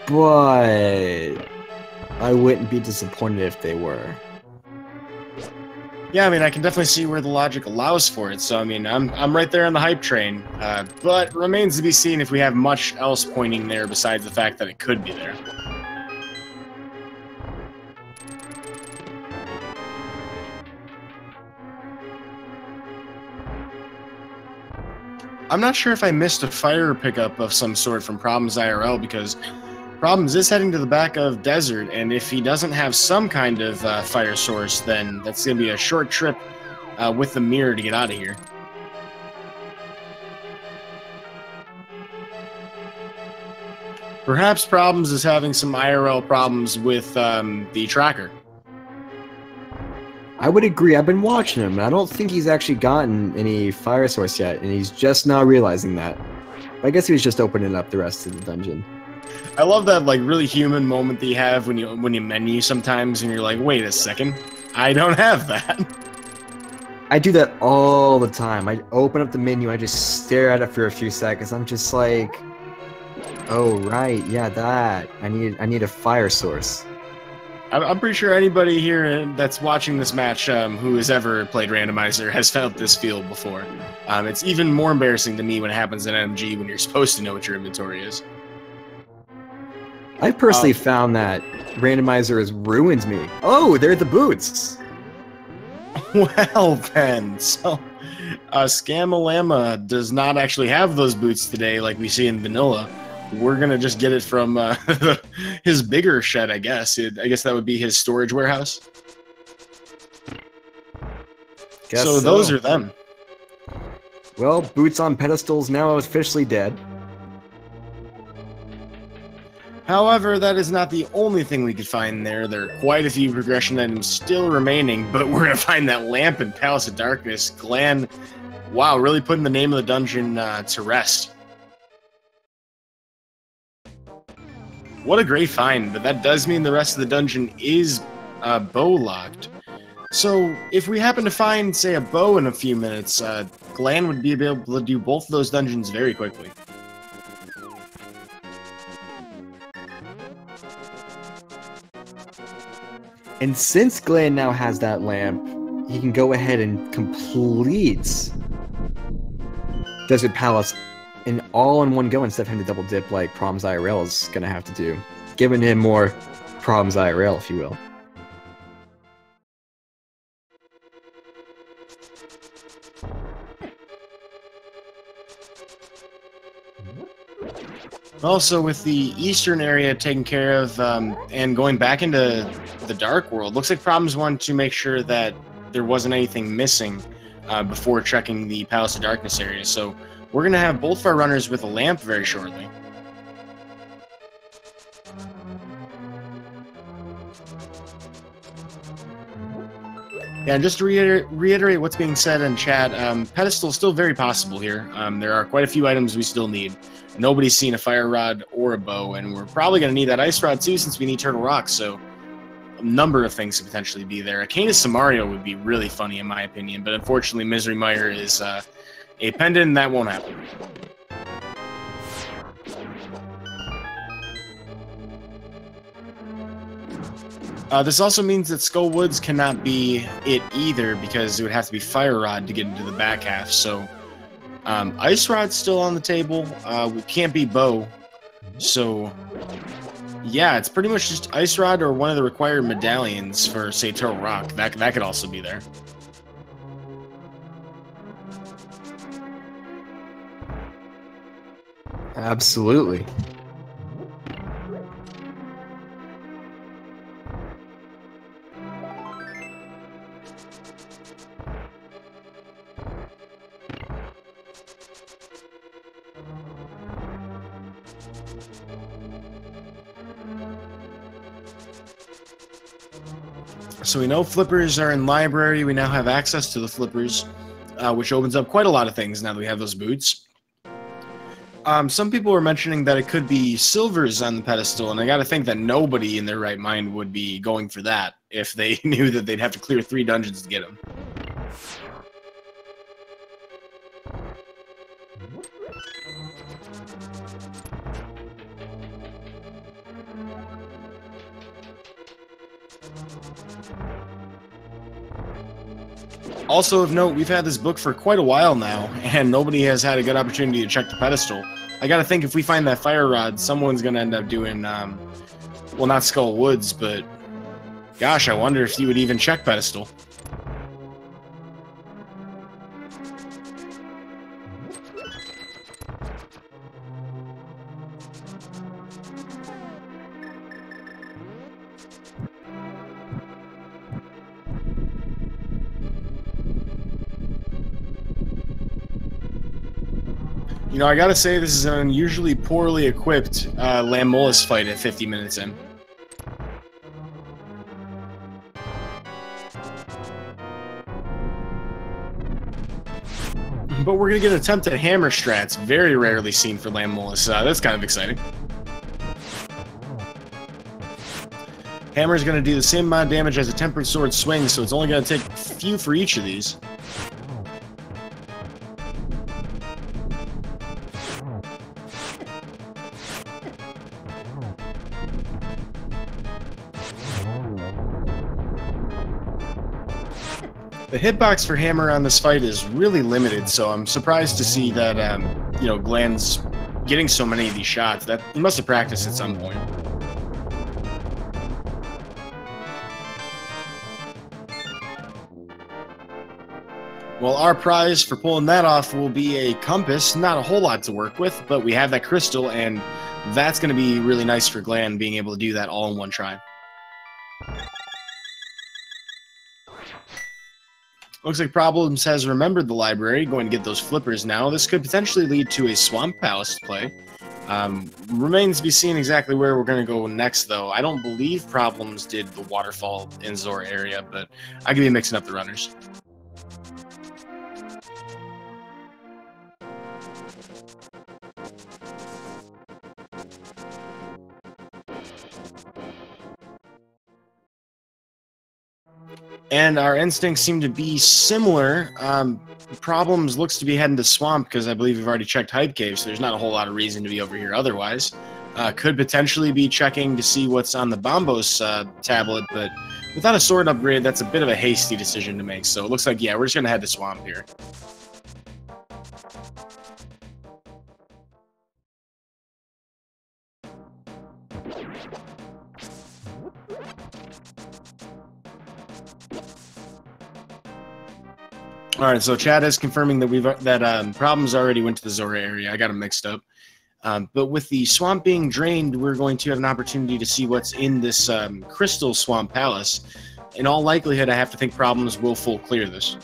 but I wouldn't be disappointed if they were. Yeah, I mean, I can definitely see where the logic allows for it. So, I mean, I'm right there on the hype train. But remains to be seen if we have much else pointing there besides the fact that it could be there. I'm not sure if I missed a fire pickup of some sort from Problems IRL, because Problems is heading to the back of Desert, and if he doesn't have some kind of fire source, then that's going to be a short trip with the mirror to get out of here. Perhaps Problems is having some IRL problems with the tracker. I would agree. I've been watching him, and I don't think he's actually gotten any fire source yet, and he's just now realizing that. But I guess he was just opening up the rest of the dungeon. I love that like really human moment that you have when you menu sometimes, and you're like, wait a second, I don't have that. I do that all the time. I open up the menu, I just stare at it for a few seconds. I'm just like, oh right, yeah, that. I need a fire source. I'm pretty sure anybody here that's watching this match who has ever played Randomizer has felt this feel before. It's even more embarrassing to me when it happens in MG when you're supposed to know what your inventory is. I personally found that Randomizer has ruined me. Oh, they're the boots! Well then, so Scamalama does not actually have those boots today like we see in Vanilla. We're going to just get it from his bigger shed, I guess. I guess that would be his storage warehouse. So those are them. Well, boots on pedestals now officially dead. However, that is not the only thing we could find there. There are quite a few progression items still remaining, but we're going to find that lamp in Palace of Darkness. Glan, wow, really putting the name of the dungeon to rest. What a great find, but that does mean the rest of the dungeon is bow locked. So if we happen to find, say, a bow in a few minutes, Glan would be able to do both of those dungeons very quickly. And since Glan now has that lamp, he can go ahead and complete Desert Palace in all in one go instead of having to double dip like Problems IRL is going to have to do. Giving him more Problems IRL, if you will. Also, with the eastern area taken care of and going back into the Dark World, looks like Problems wanted to make sure that there wasn't anything missing before checking the Palace of Darkness area. So we're going to have both of our runners with a lamp very shortly. Yeah, and just to reiterate what's being said in chat, pedestal is still very possible here. There are quite a few items we still need. Nobody's seen a fire rod or a bow, and we're probably going to need that ice rod too since we need Turtle Rock, so a number of things could potentially be there. A Canis Samario would be really funny in my opinion, but unfortunately Misery Mire is a pendant and that won't happen. This also means that Skull Woods cannot be it either because it would have to be Fire Rod to get into the back half, so Ice Rod's still on the table. We can't be bow. So, yeah, it's pretty much just Ice Rod or one of the required medallions for, say, Turtle Rock. That could also be there. Absolutely. So we know flippers are in library. We now have access to the flippers, which opens up quite a lot of things now that we have those boots. Some people were mentioning that it could be silvers on the pedestal, and I got to think that nobody in their right mind would be going for that if they knew that they'd have to clear 3 dungeons to get them. Also of note, we've had this book for quite a while now, and nobody has had a good opportunity to check the pedestal. I gotta think if we find that fire rod, someone's gonna end up doing, well, not Skull Woods, but gosh, I wonder if you would even check pedestal. You know, I gotta say, this is an unusually poorly equipped Lamolus fight at 50 minutes in. But we're gonna get an attempt at hammer strats, very rarely seen for Lamolus. That's kind of exciting. Hammer's gonna do the same amount of damage as a Tempered Sword swing, so it's only gonna take a few for each of these. The hitbox for Hammer on this fight is really limited, so I'm surprised to see that, you know, Glan's getting so many of these shots. That he must have practiced at some point. Well, our prize for pulling that off will be a compass. Not a whole lot to work with, but we have that crystal, and that's going to be really nice for Glan, being able to do that all in one try. Looks like Problems has remembered the library, going to get those flippers now. This could potentially lead to a Swamp Palace play. Remains to be seen exactly where we're going to go next, though. I don't believe Problems did the waterfall in Zora area, but I could be mixing up the runners. And our instincts seem to be similar. Problems looks to be heading to Swamp because I believe we've already checked Hype Cave, so there's not a whole lot of reason to be over here otherwise. Could potentially be checking to see what's on the Bombos tablet, but without a sword upgrade, that's a bit of a hasty decision to make. So it looks like, yeah, we're just going to head to Swamp here. All right, so Chad is confirming that Problems already went to the Zora area. I got them mixed up. But with the swamp being drained, we're going to have an opportunity to see what's in this Crystal Swamp Palace. In all likelihood, I have to think Problems will full clear this.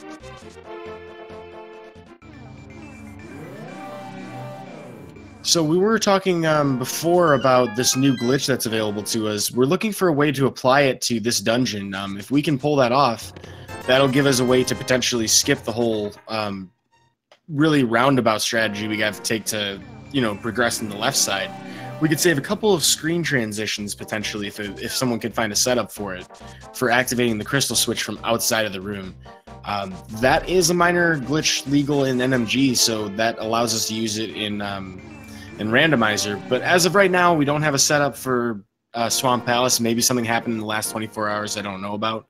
So we were talking before about this new glitch that's available to us. We're looking for a way to apply it to this dungeon. If we can pull that off, that'll give us a way to potentially skip the whole really roundabout strategy we got to take to, you know, progress in the left side. We could save a couple of screen transitions potentially if someone could find a setup for it, for activating the crystal switch from outside of the room. That is a minor glitch legal in NMG, so that allows us to use it in Randomizer. But as of right now, we don't have a setup for Swamp Palace. Maybe something happened in the last 24 hours I don't know about.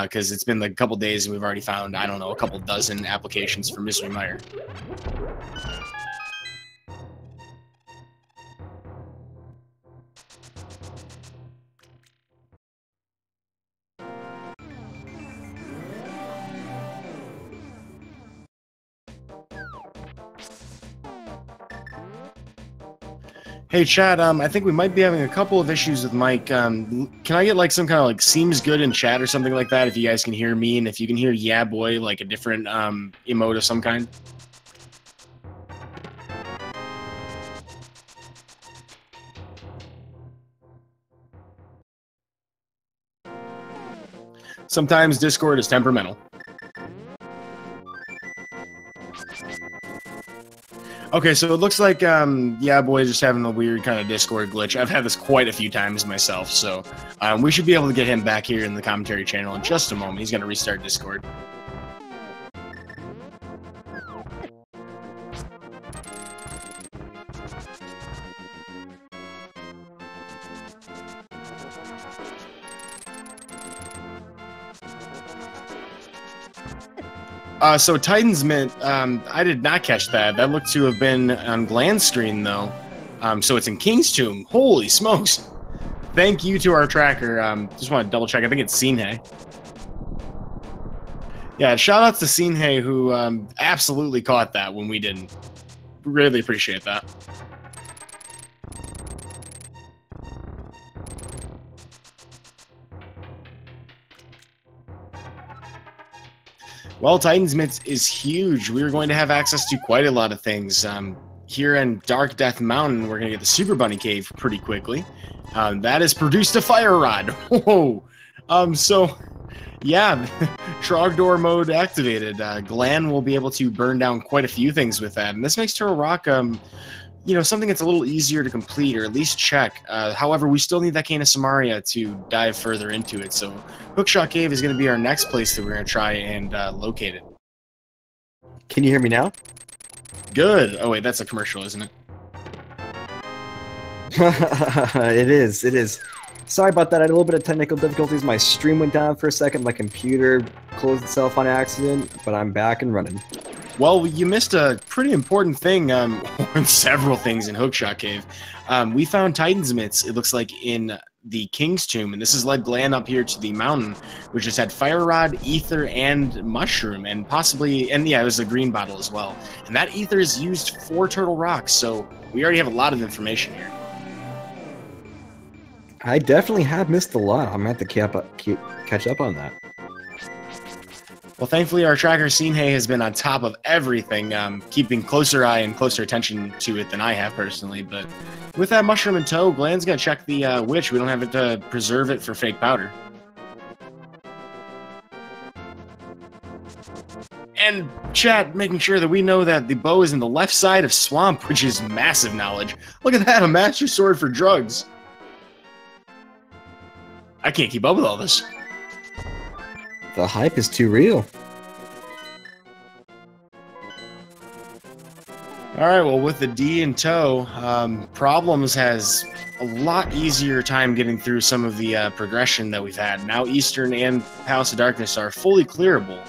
Because it's been like a couple days and we've already found, I don't know, a couple dozen applications for Misery Mire. Hey Chad, I think we might be having a couple of issues with Mike. Can I get like some kind of like seems good in chat or something like that if you guys can hear me, and if you can hear yeah boy, like a different emote of some kind? Sometimes Discord is temperamental. Okay, so it looks like, yeah, boy, just having a weird kind of Discord glitch. I've had this quite a few times myself, so we should be able to get him back here in the commentary channel in just a moment. He's going to restart Discord. So Titan's Mint, I did not catch that. That looked to have been on Glan's screen, though. So it's in King's Tomb. Holy smokes. Thank you to our tracker. Just want to double check. I think it's Sinhei. Yeah, shout outs to Sinhei, who absolutely caught that when we didn't. Really appreciate that. Well, Titan's Mint is huge. We are going to have access to quite a lot of things. Here in Dark Death Mountain, we're going to get the Super Bunny Cave pretty quickly. That has produced a fire rod. Whoa! So, yeah, Trogdor mode activated. Glan will be able to burn down quite a few things with that. And this makes Turtle Rock, you know, something that's a little easier to complete, or at least check. However, we still need that Cane of Samaria to dive further into it. So Hookshot Cave is going to be our next place that we're going to try and locate it. Can you hear me now? Good. Oh, wait, that's a commercial, isn't it? It is. It is. Sorry about that. I had a little bit of technical difficulties. My stream went down for a second. My computer closed itself on accident, but I'm back and running. Well, you missed a pretty important thing, several things in Hookshot Cave. We found Titan's Mitts, it looks like, in the King's Tomb, and this has led Glan up here to the mountain, which has had Fire Rod, Ether, and Mushroom, and possibly, and yeah, it was a green bottle as well. And that Ether is used for Turtle Rock, so we already have a lot of information here. I definitely have missed a lot. I'm going to have to catch up on that. Well, thankfully, our tracker Sinhei has been on top of everything, keeping closer eye and closer attention to it than I have personally. But with that mushroom in tow, Glan's gonna check the witch. We don't have to preserve it for fake powder. And chat, making sure that we know that the bow is in the left side of swamp, which is massive knowledge. Look at that, a master sword for drugs. I can't keep up with all this. The hype is too real. Alright, well, with the D in tow, Problems has a lot easier time getting through some of the progression that we've had. Now Eastern and Palace of Darkness are fully clearable,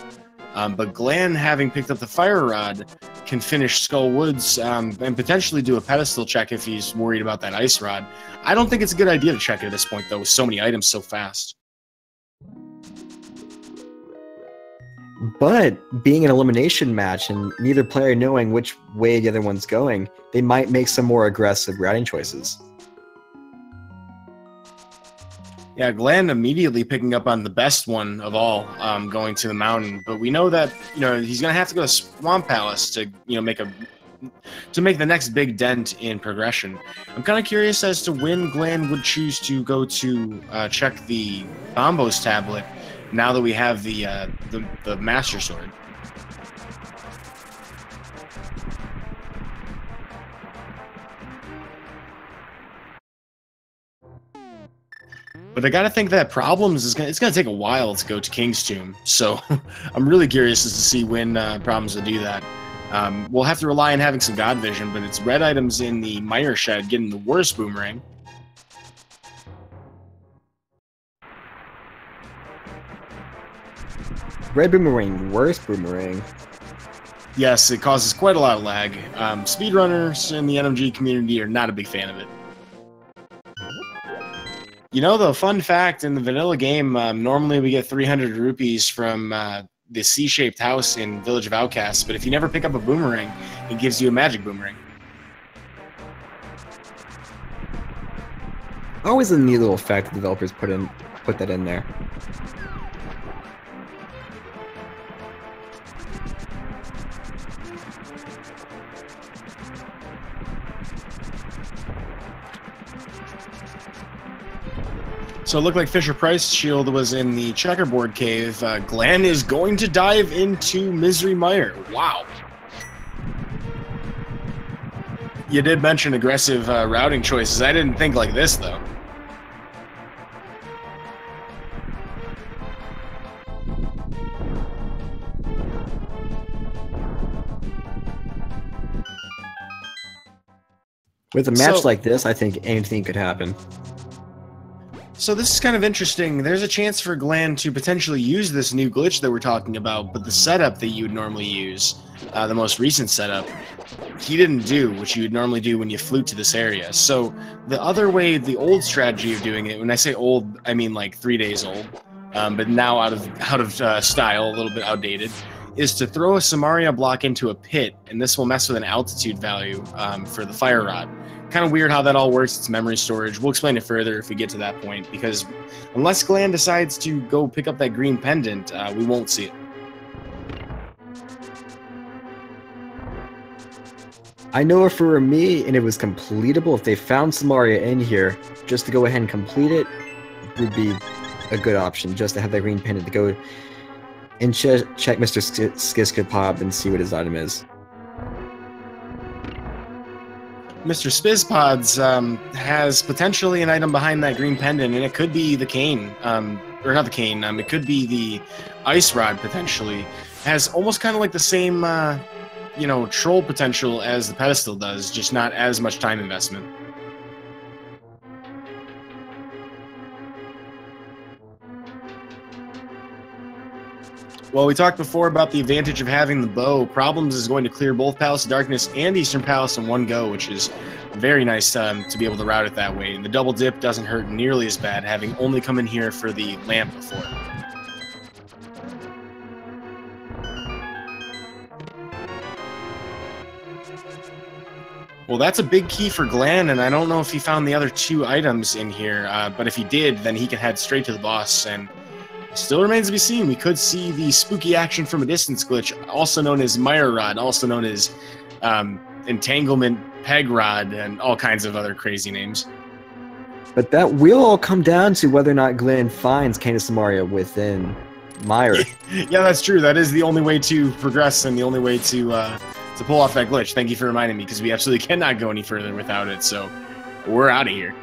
but Glan, having picked up the Fire Rod, can finish Skull Woods and potentially do a pedestal check if he's worried about that Ice Rod. I don't think it's a good idea to check it at this point, though, with so many items so fast. But being an elimination match and neither player knowing which way the other one's going, they might make some more aggressive routing choices. Yeah, Glan immediately picking up on the best one of all, going to the mountain. But we know that, you know, he's going to have to go to Swamp Palace to, you know, make the next big dent in progression. I'm kind of curious as to when Glan would choose to go to check the Bombos tablet now that we have the Master Sword. But I gotta think that Problems is it's gonna take a while to go to King's Tomb, so I'm really curious as to see when Problems will do that. We'll have to rely on having some God Vision, but it's red items in the Mire Shed getting the worst boomerang. Red boomerang, worst boomerang. Yes, it causes quite a lot of lag. Speedrunners in the NMG community are not a big fan of it. You know, the fun fact in the vanilla game, normally we get 300 rupees from the C-shaped house in Village of Outcasts, but if you never pick up a boomerang, it gives you a magic boomerang. Always a neat little fact the developers put that in there. So it looked like Fisher-Price shield was in the checkerboard cave. Glan is going to dive into Misery Mire. Wow. You did mention aggressive routing choices. I didn't think like this, though. With a match like this, I think anything could happen. So this is kind of interesting. There's a chance for Glan to potentially use this new glitch that we're talking about, but the setup that you would normally use, the most recent setup, he didn't do, which you would normally do when you flute to this area. So the other way, the old strategy of doing it, when I say old, I mean like 3 days old, but now out of style, a little bit outdated, is to throw a Samaria block into a pit, and this will mess with an altitude value for the fire rod. Kind of weird how that all works. It's memory storage. We'll explain it further if we get to that point, because unless Glan decides to go pick up that green pendant, we won't see it. I know for me, and it was completable, if they found Samaria in here, just to go ahead and complete it would be a good option, just to have that green pendant to go and check Mr. Skiskapop and see what his item is. Mr. Spizpods has potentially an item behind that green pendant, and it could be the cane, or not the cane, it could be the ice rod, potentially. Has almost kind of like the same, you know, troll potential as the pedestal does, just not as much time investment. Well, we talked before about the advantage of having the bow. Problems is going to clear both Palace of Darkness and Eastern Palace in one go, which is very nice to be able to route it that way. And the double dip doesn't hurt nearly as bad, having only come in here for the lamp before. Well, that's a big key for Glan, and I don't know if he found the other 2 items in here, but if he did, then he can head straight to the boss, and still remains to be seen. We could see the spooky action from a distance glitch, also known as Mire Rod, also known as Entanglement Peg Rod, and all kinds of other crazy names. But that will all come down to whether or not Glan finds Cane of Samaria within Mire. Yeah, that's true. That is the only way to progress and the only way to pull off that glitch. Thank you for reminding me, because we absolutely cannot go any further without it, so we're out of here.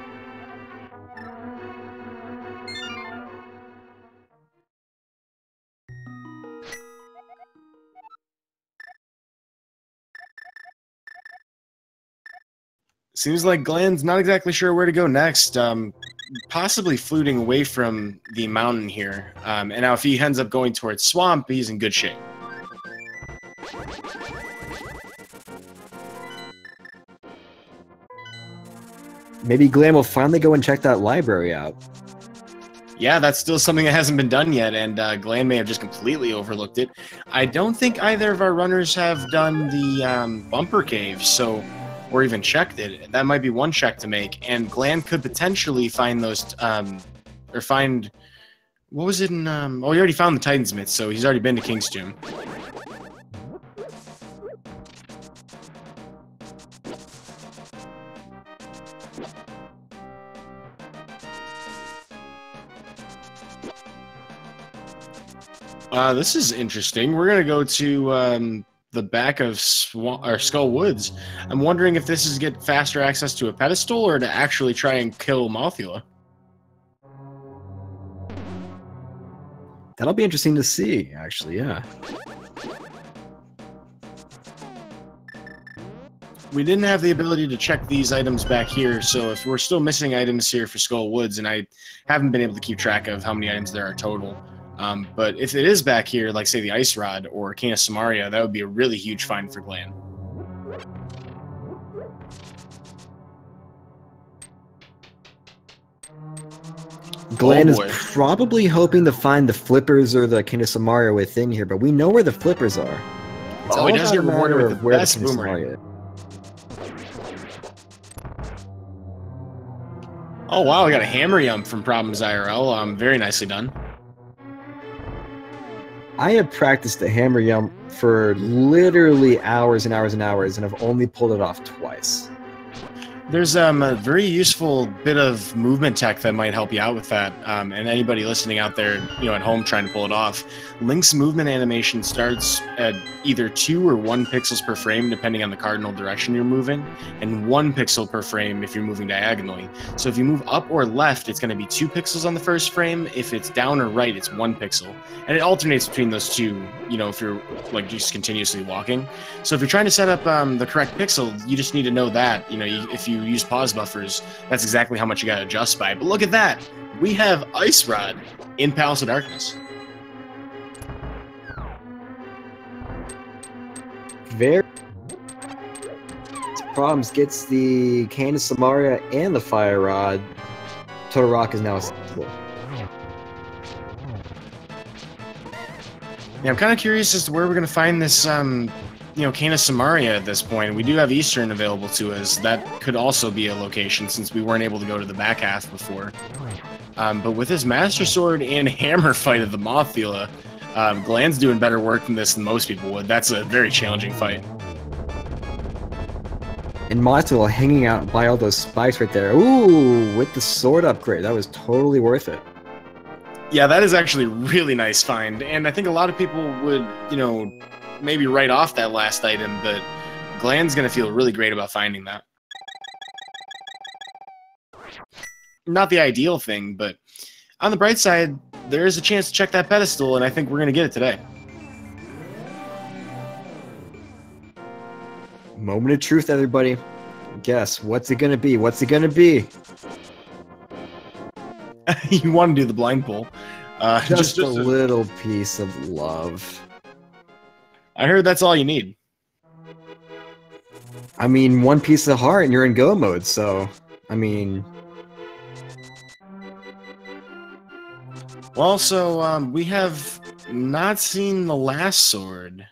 Seems like Glan's not exactly sure where to go next. Possibly fluting away from the mountain here. And now if he ends up going towards Swamp, he's in good shape. Maybe Glan will finally go and check that library out. Yeah, that's still something that hasn't been done yet, and Glan may have just completely overlooked it. I don't think either of our runners have done the bumper cave, so... or even checked it. That might be one check to make, and Glan could potentially find those, or find, what was it in, oh, he already found the Titan's Myth, so he's already been to King's Tomb. This is interesting. We're gonna go to, the back of Skull Woods. I'm wondering if this is to get faster access to a pedestal or to actually try and kill Mothula. That'll be interesting to see, actually, yeah. We didn't have the ability to check these items back here, so if we're still missing items here for Skull Woods, and I haven't been able to keep track of how many items there are total, but if it is back here, like say the Ice Rod or Cane of Samaria, that would be a really huge find for Glan. Glan is probably hoping to find the flippers or the Cane of Samaria within here, but we know where the flippers are. It's he does get rewarded with the best boomerang. Oh wow, we got a hammer yum from ProblemsIRL. Very nicely done. I have practiced the hammer yum for literally hours and hours and hours, and I've only pulled it off twice. There's a very useful bit of movement tech that might help you out with that, and anybody listening out there, at home trying to pull it off. Link's movement animation starts at either 2 or 1 pixels per frame, depending on the cardinal direction you're moving, and 1 pixel per frame if you're moving diagonally. So if you move up or left, it's going to be 2 pixels on the first frame. If it's down or right, it's 1 pixel, and it alternates between those two. If you're just continuously walking. So if you're trying to set up the correct pixel, you just need to know that. If you use pause buffers, that's exactly how much you got to adjust by. But look at that! we have Ice Rod in Palace of Darkness. Very. Problems gets the Cane of Samaria and the Fire Rod. Total Rock is now accessible. Yeah, I'm kind of curious as to where we're going to find this, you know, Cane of Samaria at this point. We do have Eastern available to us. That could also be a location since we weren't able to go to the back half before. But with his Master Sword and Hammer fight of the Mothula, Glan's doing better work than this than most people would. That's a very challenging fight. And Mothula hanging out by all those spikes right there. Ooh, with the sword upgrade. That was totally worth it. Yeah, that is actually a really nice find. And I think a lot of people would, you know, maybe write off that last item, but Glan's going to feel really great about finding that. Not the ideal thing, but on the bright side, there is a chance to check that pedestal, and I think we're going to get it today. Moment of truth, everybody. Guess, what's it going to be? What's it going to be? You want to do the blind pull. Just a little piece of love. I heard that's all you need. I mean, one piece of heart and you're in go mode, so, I mean... Well, so we have not seen the last sword.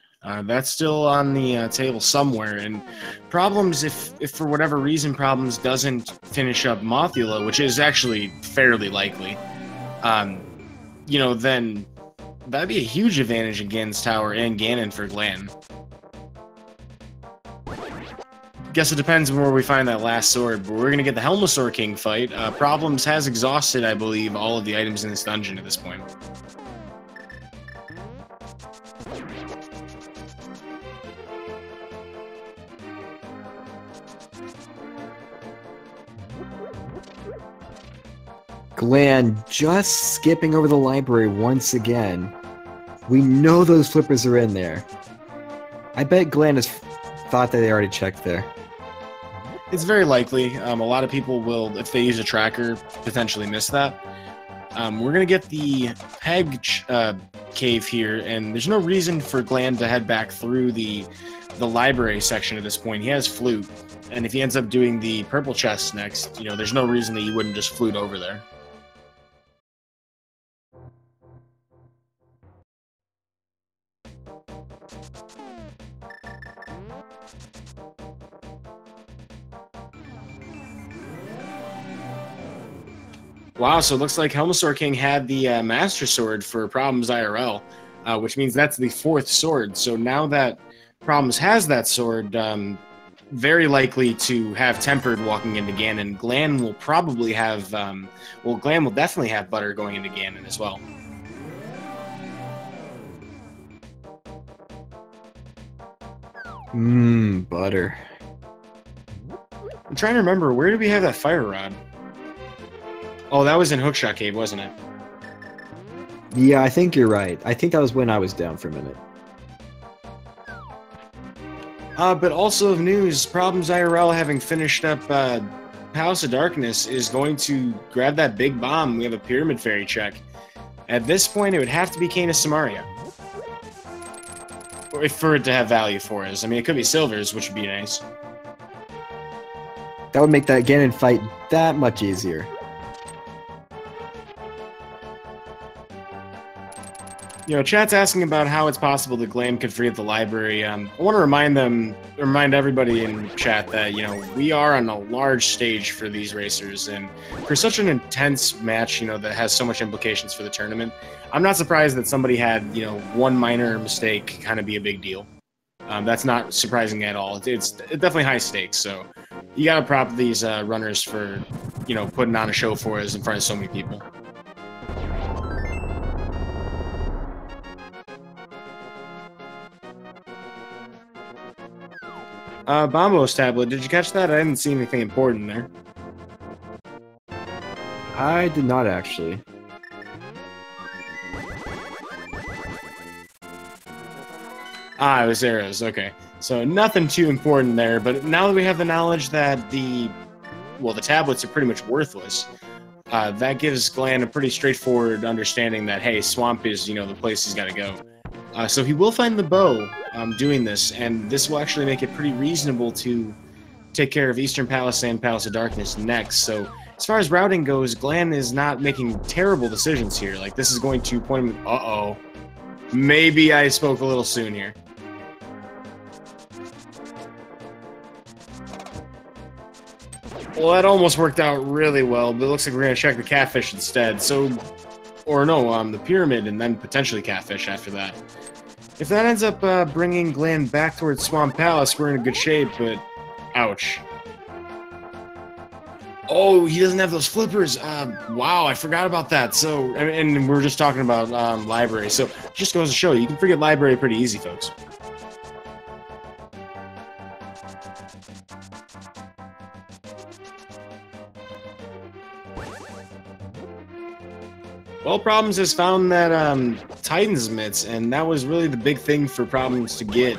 That's still on the table somewhere. And Problems, if for whatever reason Problems doesn't finish up Mothula, which is actually fairly likely, you know, then that'd be a huge advantage against Tower and Ganon for Glan. Guess it depends on where we find that last sword, but we're going to get the Helmasaur King fight. Problems has exhausted, I believe, all of the items in this dungeon at this point. Glan just skipping over the library once again. We know those flippers are in there. I bet Glan has thought that they already checked there. It's very likely. A lot of people will, if they use a tracker, potentially miss that. We're going to get the Peg cave here, and there's no reason for Glan to head back through the library section at this point. He has Flute, and if he ends up doing the purple chest next, you know, there's no reason that you wouldn't just Flute over there. Wow, so it looks like Helmasaur King had the Master Sword for Problems IRL, which means that's the 4th sword. So now that Problems has that sword, very likely to have Tempered walking into Ganon. Glan will probably have, well, Glan will definitely have Butter going into Ganon as well. Butter. I'm trying to remember, where did we have that Fire Rod? Oh, that was in Hookshot Cave, wasn't it? Yeah, I think you're right. I think that was when I was down for a minute. But also of news, Problems IRL, having finished up Palace of Darkness, is going to grab that big bomb. We have a Pyramid Fairy check. At this point, it would have to be Cane of Samaria. Or for it to have value for us. I mean, it could be Silvers, which would be nice. That would make that Ganon fight that much easier. You know, chat's asking about how it's possible that Glan could forget the library. I want to remind everybody in chat that, you know, we are on a large stage for these racers, and for such an intense match, you know, that has so much implications for the tournament, I'm not surprised that somebody had, you know, one minor mistake kind of be a big deal. That's not surprising at all. It's definitely high stakes, so you got to prop these runners for, you know, putting on a show for us in front of so many people. Bombo's tablet, did you catch that? I didn't see anything important there. I did not actually. Ah, it was arrows, okay. So nothing too important there, but now that we have the knowledge that the tablets are pretty much worthless, that gives Glan a pretty straightforward understanding that, hey, swamp is, you know, the place he's got to go. So he will find the bow doing this, and this will actually make it pretty reasonable to take care of Eastern Palace and Palace of Darkness next. So as far as routing goes, Glan is not making terrible decisions here. Like, this is going to point him... Uh-oh. Maybe I spoke a little soon here. Well, that almost worked out really well, but it looks like we're going to check the catfish instead. So, or no, the pyramid and then potentially catfish after that. If that ends up bringing Glan back towards Swamp Palace, we're in a good shape, but ouch. Oh, he doesn't have those flippers. Wow, I forgot about that. So, and we're just talking about library. So, just goes to show you can forget library pretty easy, folks. Well, Problems has found that Titan's Mitts, and that was really the big thing for Problems to get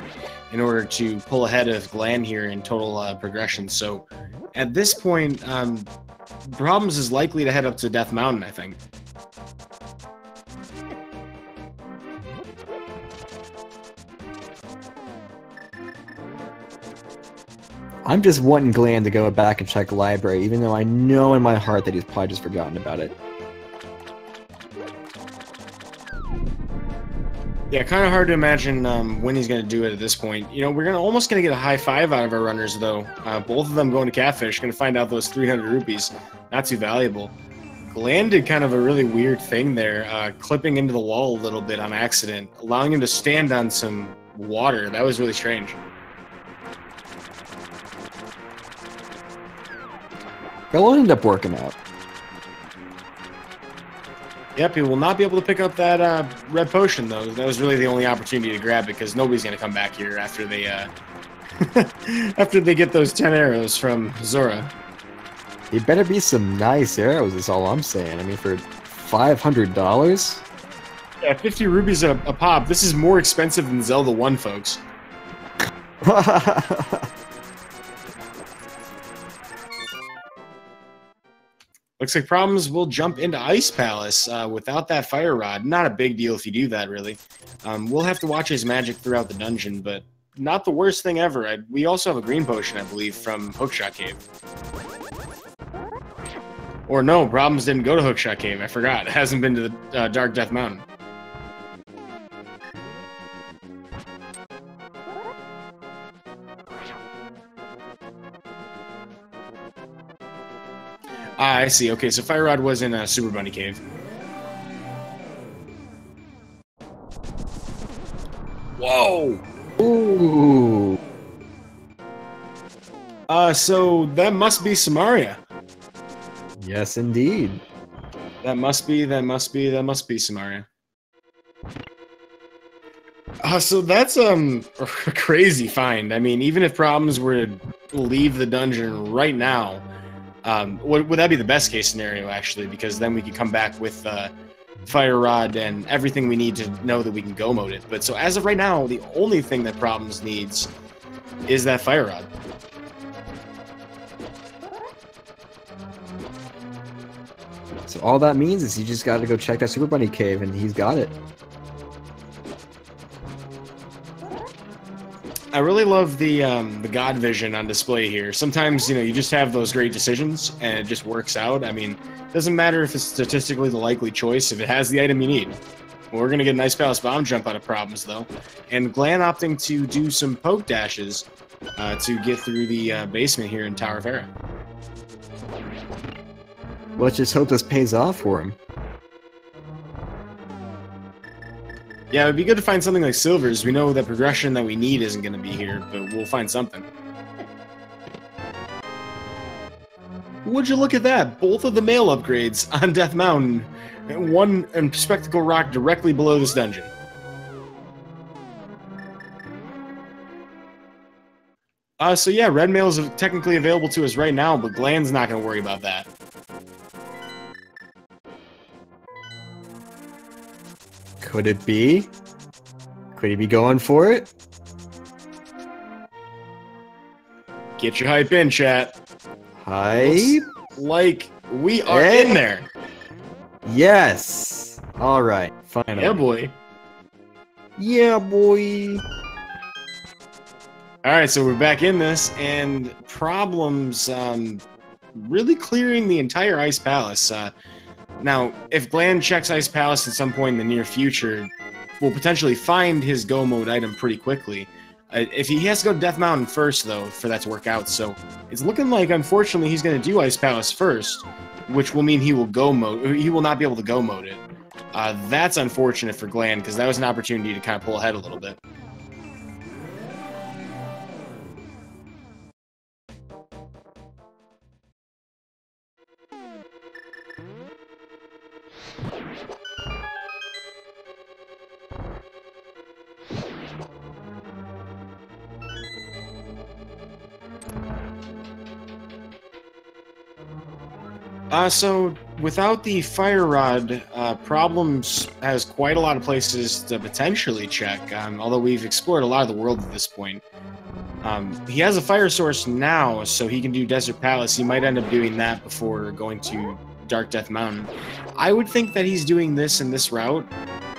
in order to pull ahead of Glan here in total progression. So at this point, Problems is likely to head up to Death Mountain, I think. I'm just wanting Glan to go back and check library, even though I know in my heart that he's probably just forgotten about it. Yeah, kind of hard to imagine when he's going to do it at this point. You know, we're almost going to get a high five out of our runners, though. Both of them going to Catfish, going to find out those 300 rupees. Not too valuable. Glan did kind of a really weird thing there, clipping into the wall a little bit on accident, allowing him to stand on some water. That was really strange. It'll end up working out. Yep, he will not be able to pick up that red potion, though. That was really the only opportunity to grab it, because nobody's going to come back here after they after they get those 10 arrows from Zora. It better be some nice arrows, is all I'm saying. I mean, for $500? Yeah, 50 rupees a pop. This is more expensive than Zelda 1, folks. Looks like Problems will jump into Ice Palace without that fire rod. Not a big deal if you do that, really. We'll have to watch his magic throughout the dungeon, but not the worst thing ever. We also have a green potion, I believe, from Hookshot Cave. Or no, Problems didn't go to Hookshot Cave. I forgot. It hasn't been to the Dark Death Mountain. Ah, I see. Okay, so Fire Rod was in a Super Bunny Cave. Whoa! Ooh! So that must be Samaria. Yes, indeed. That must be Samaria. So that's a crazy find. I mean, even if Problems were to leave the dungeon right now, would that be the best case scenario, actually? Because then we could come back with Fire Rod and everything we need to know that we can go mode it. But so as of right now, the only thing that Problems needs is that Fire Rod. So all that means is he just got to go check that Super Bunny Cave, and he's got it. I really love the God vision on display here. Sometimes, you know, you just have those great decisions, and it just works out. I mean, it doesn't matter if it's statistically the likely choice, if it has the item you need. Well, we're going to get a nice Palace Bomb jump out of Problems, though. And Glan opting to do some poke dashes to get through the basement here in Tower of Hera. Let's just hope this pays off for him. Yeah, it would be good to find something like Silvers. We know that progression that we need isn't going to be here, but we'll find something. Would you look at that? Both of the mail upgrades on Death Mountain, and one in Spectacle Rock directly below this dungeon. So yeah, red mail is technically available to us right now, but Glan's not going to worry about that. Could it be? Could he be going for it? Get your hype in, chat. Hype? Looks like We are in there. Yes. All right. Finally. Yeah, boy. Yeah, boy. All right, so we're back in this, and Problems really clearing the entire Ice Palace. Now, if Glan checks Ice Palace at some point in the near future, we'll potentially find his Go Mode item pretty quickly. If he has to go to Death Mountain first, though, for that to work out, so it's looking like, unfortunately, he's going to do Ice Palace first, which will mean he will Go Mode. He will not be able to Go Mode it. That's unfortunate for Glan, because that was an opportunity to kind of pull ahead a little bit. So without the Fire Rod, Problems has quite a lot of places to potentially check, although we've explored a lot of the world at this point. He has a fire source now, so he can do Desert Palace. He might end up doing that before going to Dark Death Mountain. I would think that he's doing this in this route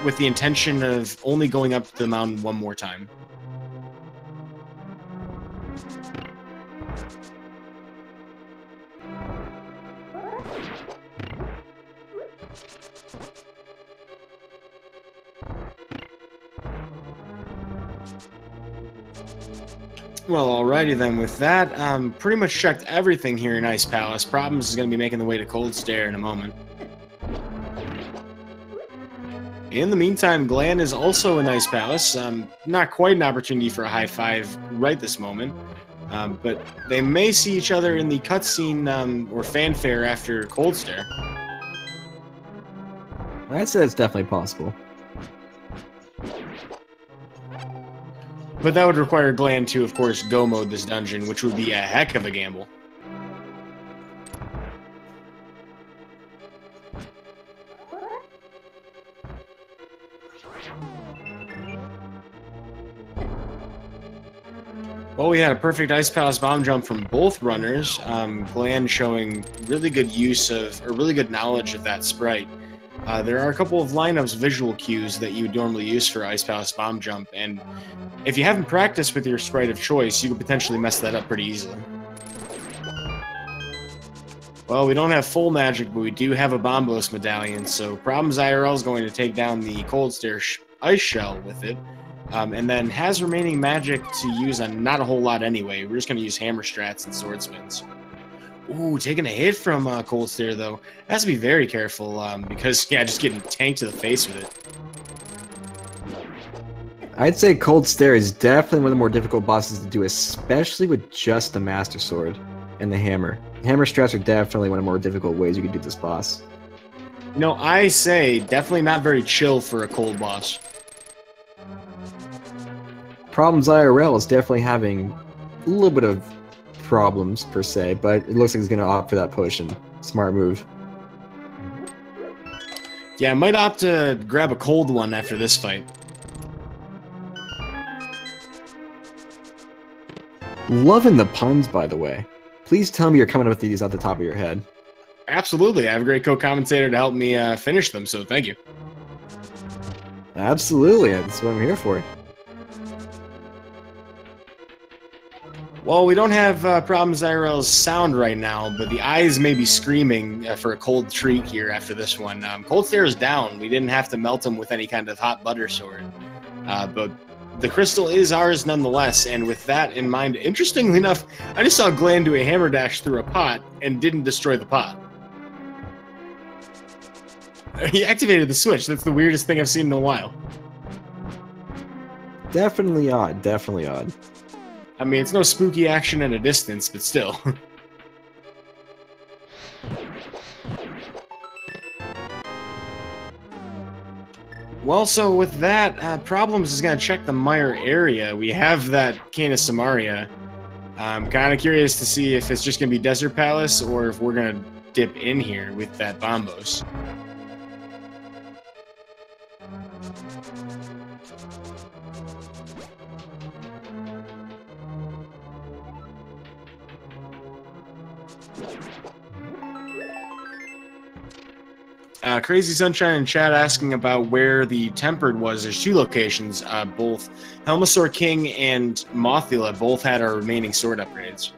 with the intention of only going up the mountain one more time. Well, alrighty then. With that, pretty much checked everything here in Ice Palace. Problems is going to be making the way to Cold Stare in a moment. In the meantime, Glan is also in Ice Palace. Not quite an opportunity for a high five right this moment, but they may see each other in the cutscene or fanfare after Cold Stare. I'd say it's definitely possible. But that would require Glan to, of course, Go Mode this dungeon, which would be a heck of a gamble. Well, we had a perfect Ice Palace bomb jump from both runners. Glan showing really good use of, or really good knowledge of that sprite. There are a couple of lineups visual cues that you would normally use for Ice Palace bomb jump, and if you haven't practiced with your sprite of choice, you could potentially mess that up pretty easily. Well, we don't have full magic, but we do have a Bombos medallion, so ProblemsIRL is going to take down the Cold Stare Ice Shell with it, and then has remaining magic to use on not a whole lot anyway. We're just going to use Hammer Strats and Sword Spins. Ooh, taking a hit from Cold Stare, though. Has to be very careful, because, yeah, just getting tanked to the face with it. I'd say Cold Stare is definitely one of the more difficult bosses to do, especially with just the Master Sword and the Hammer. Hammer Strats are definitely one of the more difficult ways you can do this boss. You know, I say definitely not very chill for a cold boss. ProblemsIRL is definitely having a little bit of problems, per se, but it looks like he's going to opt for that push, and smart move. Yeah, I might opt to grab a cold one after this fight. Loving the puns, by the way. Please tell me you're coming up with these off the top of your head. Absolutely. I have a great co-commentator to help me finish them, so thank you. Absolutely. That's what I'm here for. Well, we don't have ProblemsIRL's sound right now, but the eyes may be screaming for a cold treat here after this one. Cold Stare is down. We didn't have to melt him with any kind of hot butter sword. But the crystal is ours nonetheless, and with that in mind, interestingly enough, I just saw Glan do a hammer dash through a pot and didn't destroy the pot. He activated the switch. That's the weirdest thing I've seen in a while. Definitely odd. Definitely odd. I mean, it's no spooky action at a distance, but still. Well, so with that, Problems is going to check the Mire area. We have that Cane of Samaria. I'm kind of curious to see if it's just going to be Desert Palace or if we're going to dip in here with that Bombos. Crazy Sunshine in chat asking about where the Tempered was. There's 2 locations. Both Helmasaur King and Mothula both had our remaining sword upgrades.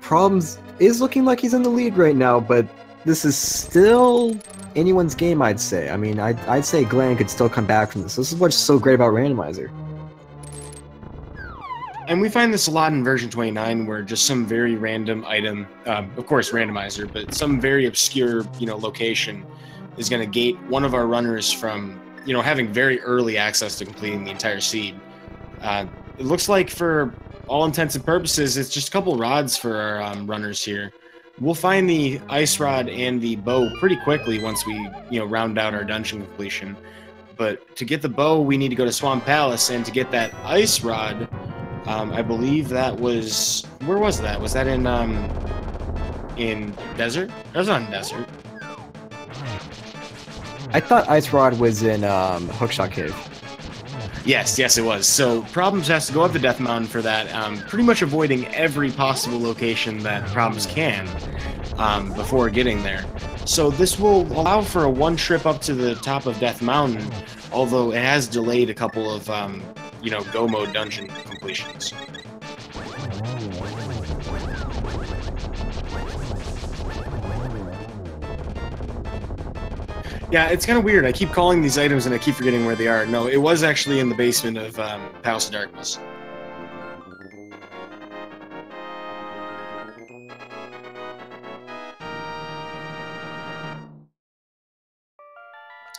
Problems is looking like he's in the lead right now, but this is still anyone's game, I'd say. I mean, I'd say Glan could still come back from this. This is what's so great about Randomizer. And we find this a lot in version 29, where just some very random item, of course Randomizer, but some very obscure, location is going to gate one of our runners from, having very early access to completing the entire seed. It looks like for all intents and purposes, it's just a couple rods for our runners here. We'll find the ice rod and the bow pretty quickly once we, round out our dungeon completion. But to get the bow, we need to go to Swamp Palace, and to get that ice rod, I believe that was... Where was that? Was that in Desert? That was on Desert. I thought ice rod was in Hookshot Cave. Yes, it was. So Problems has to go up the Death Mountain for that, pretty much avoiding every possible location that Problems can before getting there. So this will allow for a 1 trip up to the top of Death Mountain, although it has delayed a couple of, go mode dungeon completions. Yeah, it's kind of weird. I keep calling these items and I keep forgetting where they are. No, it was actually in the basement of Palace of Darkness.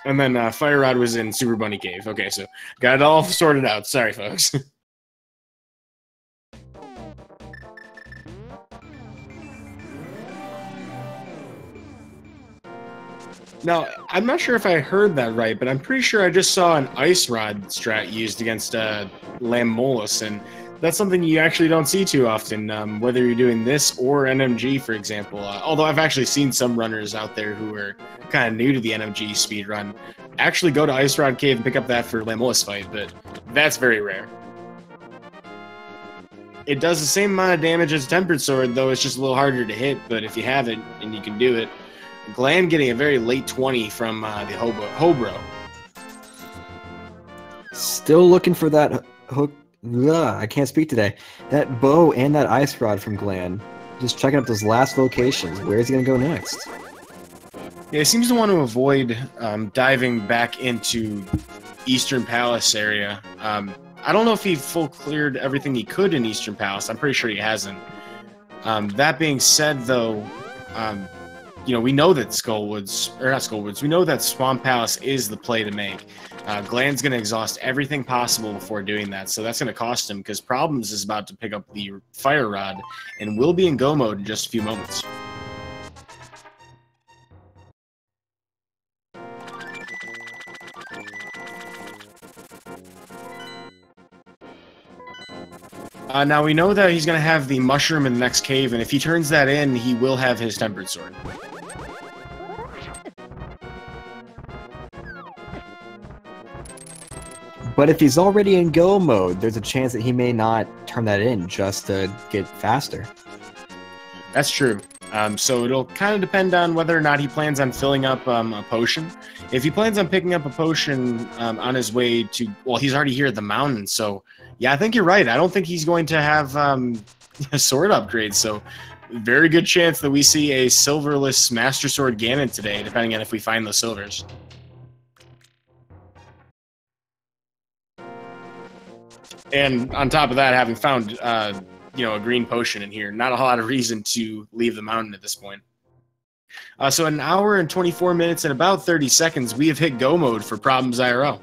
And then Fire Rod was in Super Bunny Cave. Okay, so got it all sorted out. Sorry, folks. Now, I'm not sure if I heard that right, but I'm pretty sure I just saw an Ice Rod strat used against Lamolus, and that's something you actually don't see too often, whether you're doing this or NMG, for example. Although I've actually seen some runners out there who are kind of new to the NMG speedrun actually go to Ice Rod Cave and pick up that for Lamolus fight, but that's very rare. It does the same amount of damage as Tempered Sword, though it's just a little harder to hit, but if you have it and you can do it. Glan getting a very late 20 from the Hobro. Still looking for that hook. I can't speak today. That bow and that ice rod from Glan. Just checking up those last locations. Where is he going to go next? Yeah, he seems to want to avoid diving back into Eastern Palace area. I don't know if he full cleared everything he could in Eastern Palace. I'm pretty sure he hasn't. That being said, though, we know that we know that Swamp Palace is the play to make. Glan's going to exhaust everything possible before doing that, so that's going to cost him, because Problems is about to pick up the Fire Rod, and will be in go mode in just a few moments. Now we know that he's going to have the mushroom in the next cave, and if he turns that in, he will have his Tempered Sword. But if he's already in go mode, there's a chance that he may not turn that in just to get faster. That's true. So it'll kind of depend on whether or not he plans on filling up a potion. If he plans on picking up a potion on his way to... Well, he's already here at the mountain, so... Yeah, I think you're right. I don't think he's going to have a sword upgrade, so... Very good chance that we see a silverless Master Sword Ganon today, depending on if we find those silvers. And on top of that, having found, a green potion in here, not a lot of reason to leave the mountain at this point. So in an hour and 24 minutes and about 30 seconds, we have hit go mode for Problems IRL.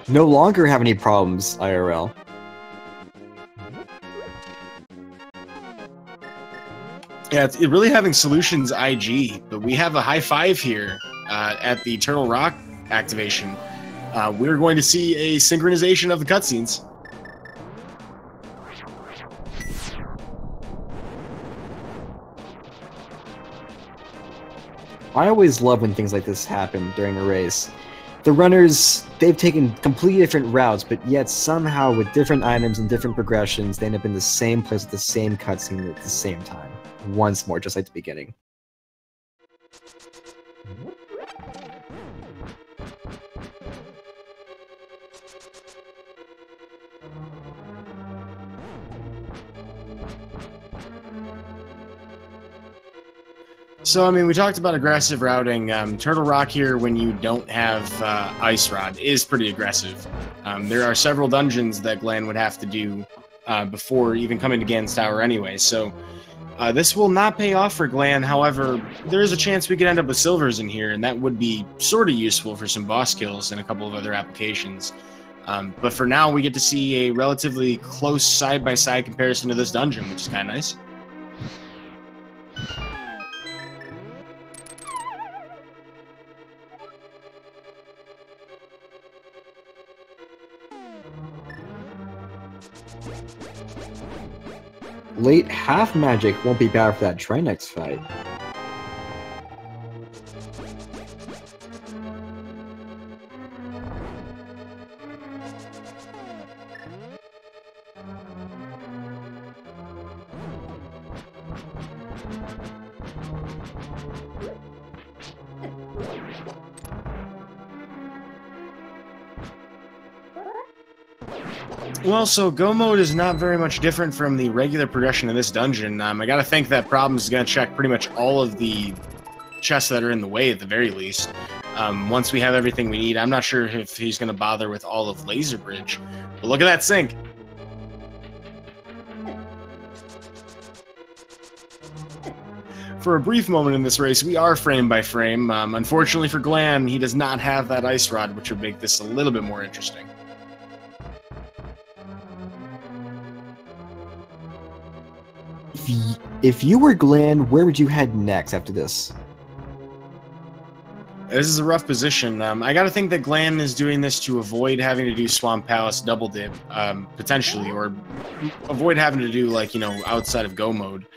No longer have any problems, IRL. Yeah, it's really having solutions IG, but we have a high five here at the Eternal Rock activation. We're going to see a synchronization of the cutscenes. I always love when things like this happen during a race. The runners, they've taken completely different routes, but yet somehow with different items and different progressions, they end up in the same place at the same cutscene at the same time. Once more, just like the beginning. So, I mean, we talked about aggressive routing. Turtle Rock here, when you don't have Ice Rod, is pretty aggressive. There are several dungeons that Glan would have to do before even coming to Gan's Tower anyway, so this will not pay off for Glan. However, there is a chance we could end up with silvers in here, and that would be sort of useful for some boss kills and a couple of other applications. But for now, we get to see a relatively close side-by-side comparison to this dungeon, which is kind of nice. Late half magic won't be bad for that Trinex fight. Well, so Go mode is not very much different from the regular progression in this dungeon. I gotta think that Problems is gonna check pretty much all of the chests that are in the way at the very least. Once we have everything we need, I'm not sure if he's gonna bother with all of Laser Bridge. But look at that sink! For a brief moment in this race, we are frame by frame. Unfortunately for Glan, he does not have that Ice Rod, which would make this a little bit more interesting. If you were Glan, where would you head next after this? This is a rough position. I gotta think that Glan is doing this to avoid having to do Swamp Palace double dip, potentially, or avoid having to do, like, you know, outside of Go mode.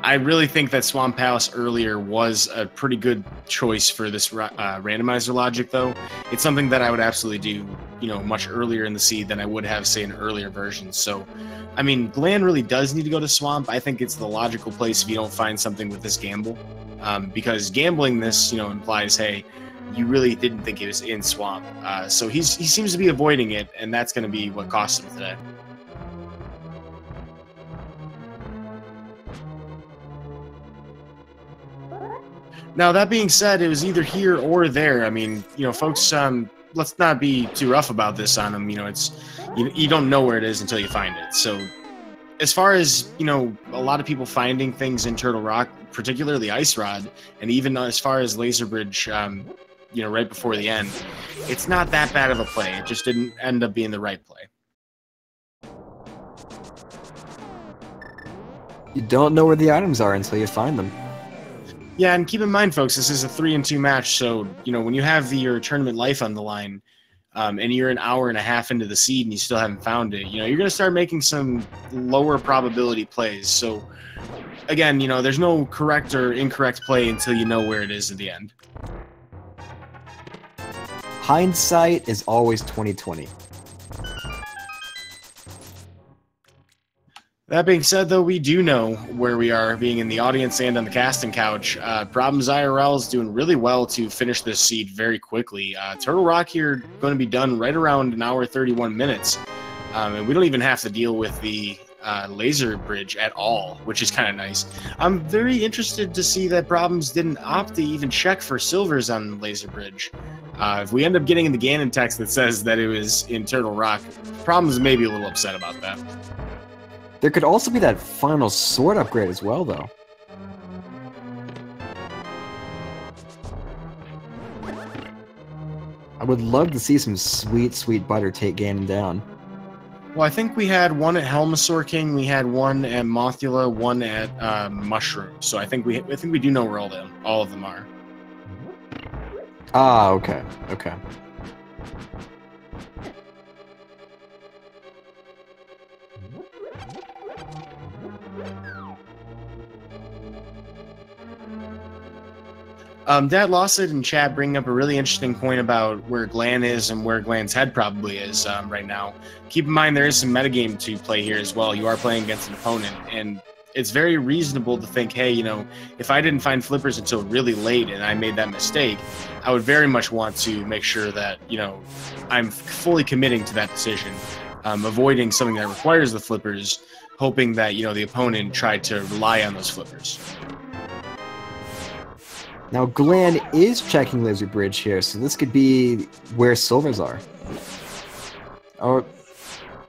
I really think that Swamp Palace earlier was a pretty good choice for this randomizer logic, though. It's something that I would absolutely do, you know, much earlier in the seed than I would have, say, in earlier versions. So, I mean, Glan really does need to go to Swamp. I think it's the logical place if you don't find something with this gamble. Because gambling this, you know, implies, hey, you really didn't think it was in Swamp. So he seems to be avoiding it, and that's going to be what cost him today. Now, that being said, it was either here or there. I mean, you know, folks, let's not be too rough about this on them. You know, it's you don't know where it is until you find it. So, as far as, you know, a lot of people finding things in Turtle Rock, particularly Ice Rod, and even as far as Laser Bridge, you know, right before the end, it's not that bad of a play. It just didn't end up being the right play. You don't know where the items are until you find them. Yeah, and keep in mind, folks, this is a 3-2 match, so, you know, when you have your tournament life on the line, and you're an hour and a half into the seed and you still haven't found it, you know, you're going to start making some lower probability plays. So, again, you know, there's no correct or incorrect play until you know where it is at the end. Hindsight is always 20/20. That being said, though, we do know where we are, being in the audience and on the casting couch. ProblemsIRL is doing really well to finish this seed very quickly. Turtle Rock here going to be done right around an hour 31 minutes. And we don't even have to deal with the Laser Bridge at all, which is kind of nice. I'm very interested to see that Problems didn't opt to even check for silvers on Laser Bridge. If we end up getting the Ganon text that says that it was in Turtle Rock, Problems may be a little upset about that. There could also be that final sword upgrade as well, though. I would love to see some sweet, sweet butter take Ganon down. Well, I think we had one at Helmasaur King, we had one at Mothula, one at Mushroom. So I think we do know where all of them are. Ah, okay, okay. Dad Lawson in chat bringing up a really interesting point about where Glan is and where Glan's head probably is right now. Keep in mind there is some metagame to play here as well. You are playing against an opponent, and it's very reasonable to think, hey, you know, if I didn't find flippers until really late and I made that mistake, I would very much want to make sure that, you know, I'm fully committing to that decision, avoiding something that requires the flippers, hoping that, you know, the opponent tried to rely on those flippers. Now, Glan is checking Laser Bridge here, so this could be where silvers are. Or,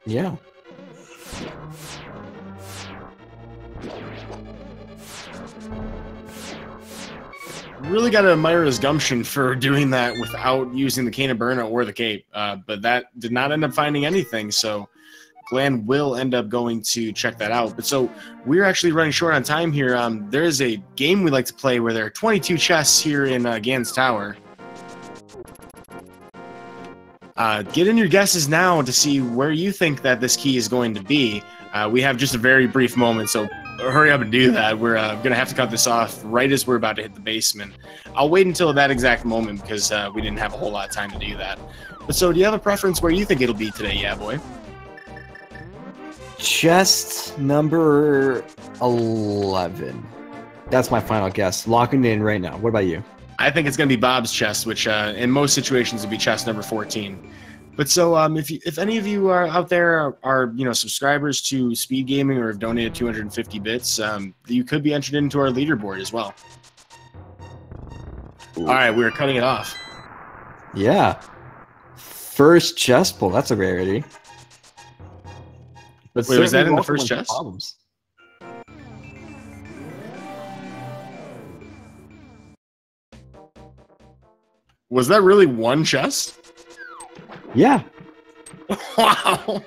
yeah. Really got to admire his gumption for doing that without using the Cane of Burna or the Cape, but that did not end up finding anything, so Glan will end up going to check that out. But so we're actually running short on time here. There is a game we like to play where there are 22 chests here in Gan's Tower. Get in your guesses now to see where you think that this key is going to be. We have just a very brief moment, so hurry up and do that. We're going to have to cut this off right as we're about to hit the basement. I'll wait until that exact moment because we didn't have a whole lot of time to do that. But so do you have a preference where you think it'll be today, yeah, boy? Chest number 11. That's my final guess. Locking it in right now. What about you? I think it's going to be Bob's chest, which in most situations would be chest number 14. But so if any of you are out there are you know, subscribers to Speed Gaming or have donated 250 bits, you could be entered into our leaderboard as well. Ooh. All right, we're cutting it off. Yeah. First chest pull. That's a rarity. But wait, was that in the first chest? Problems. Was that really one chest? Yeah. Wow.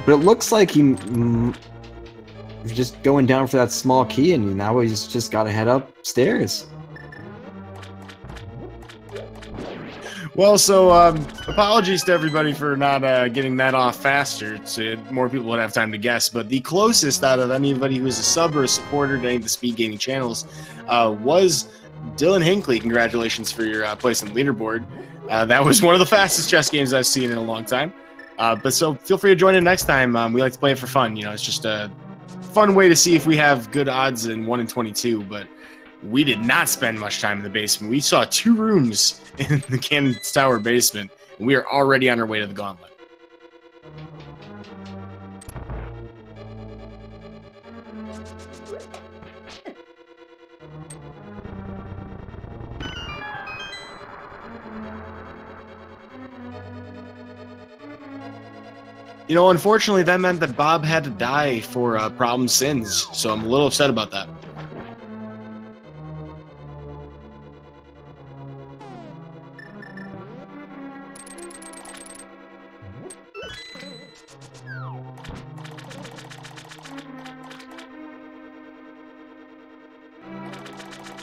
But it looks like he's just going down for that small key, and now he's just got to head upstairs. Well, so apologies to everybody for not getting that off faster, so more people would have time to guess. But the closest out of anybody who is a sub or a supporter to any of the Speed Gaming channels was Dylan Hinckley. Congratulations for your place on the leaderboard. That was one of the fastest chess games I've seen in a long time. But so feel free to join in next time. We like to play it for fun. You know, it's just a fun way to see if we have good odds in 1 in 22. But we did not spend much time in the basement. We saw 2 rooms in the Gan's Tower basement, and we are already on our way to the gauntlet. You know, unfortunately, that meant that Bob had to die for Problem Sins, so I'm a little upset about that.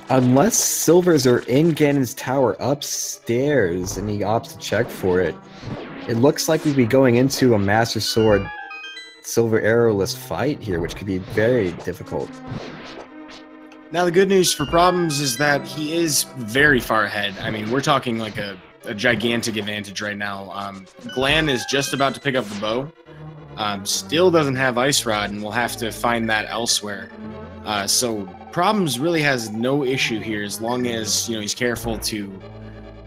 Unless silvers are in Ganon's Tower upstairs and he opts to check for it, it looks like we'd be going into a Master Sword silver arrowless fight here, which could be very difficult. Now, the good news for Problems is that he is very far ahead. I mean, we're talking like a gigantic advantage right now. Glan is just about to pick up the bow. Still doesn't have Ice Rod, and we'll have to find that elsewhere. So Problems really has no issue here as long as, you know, he's careful to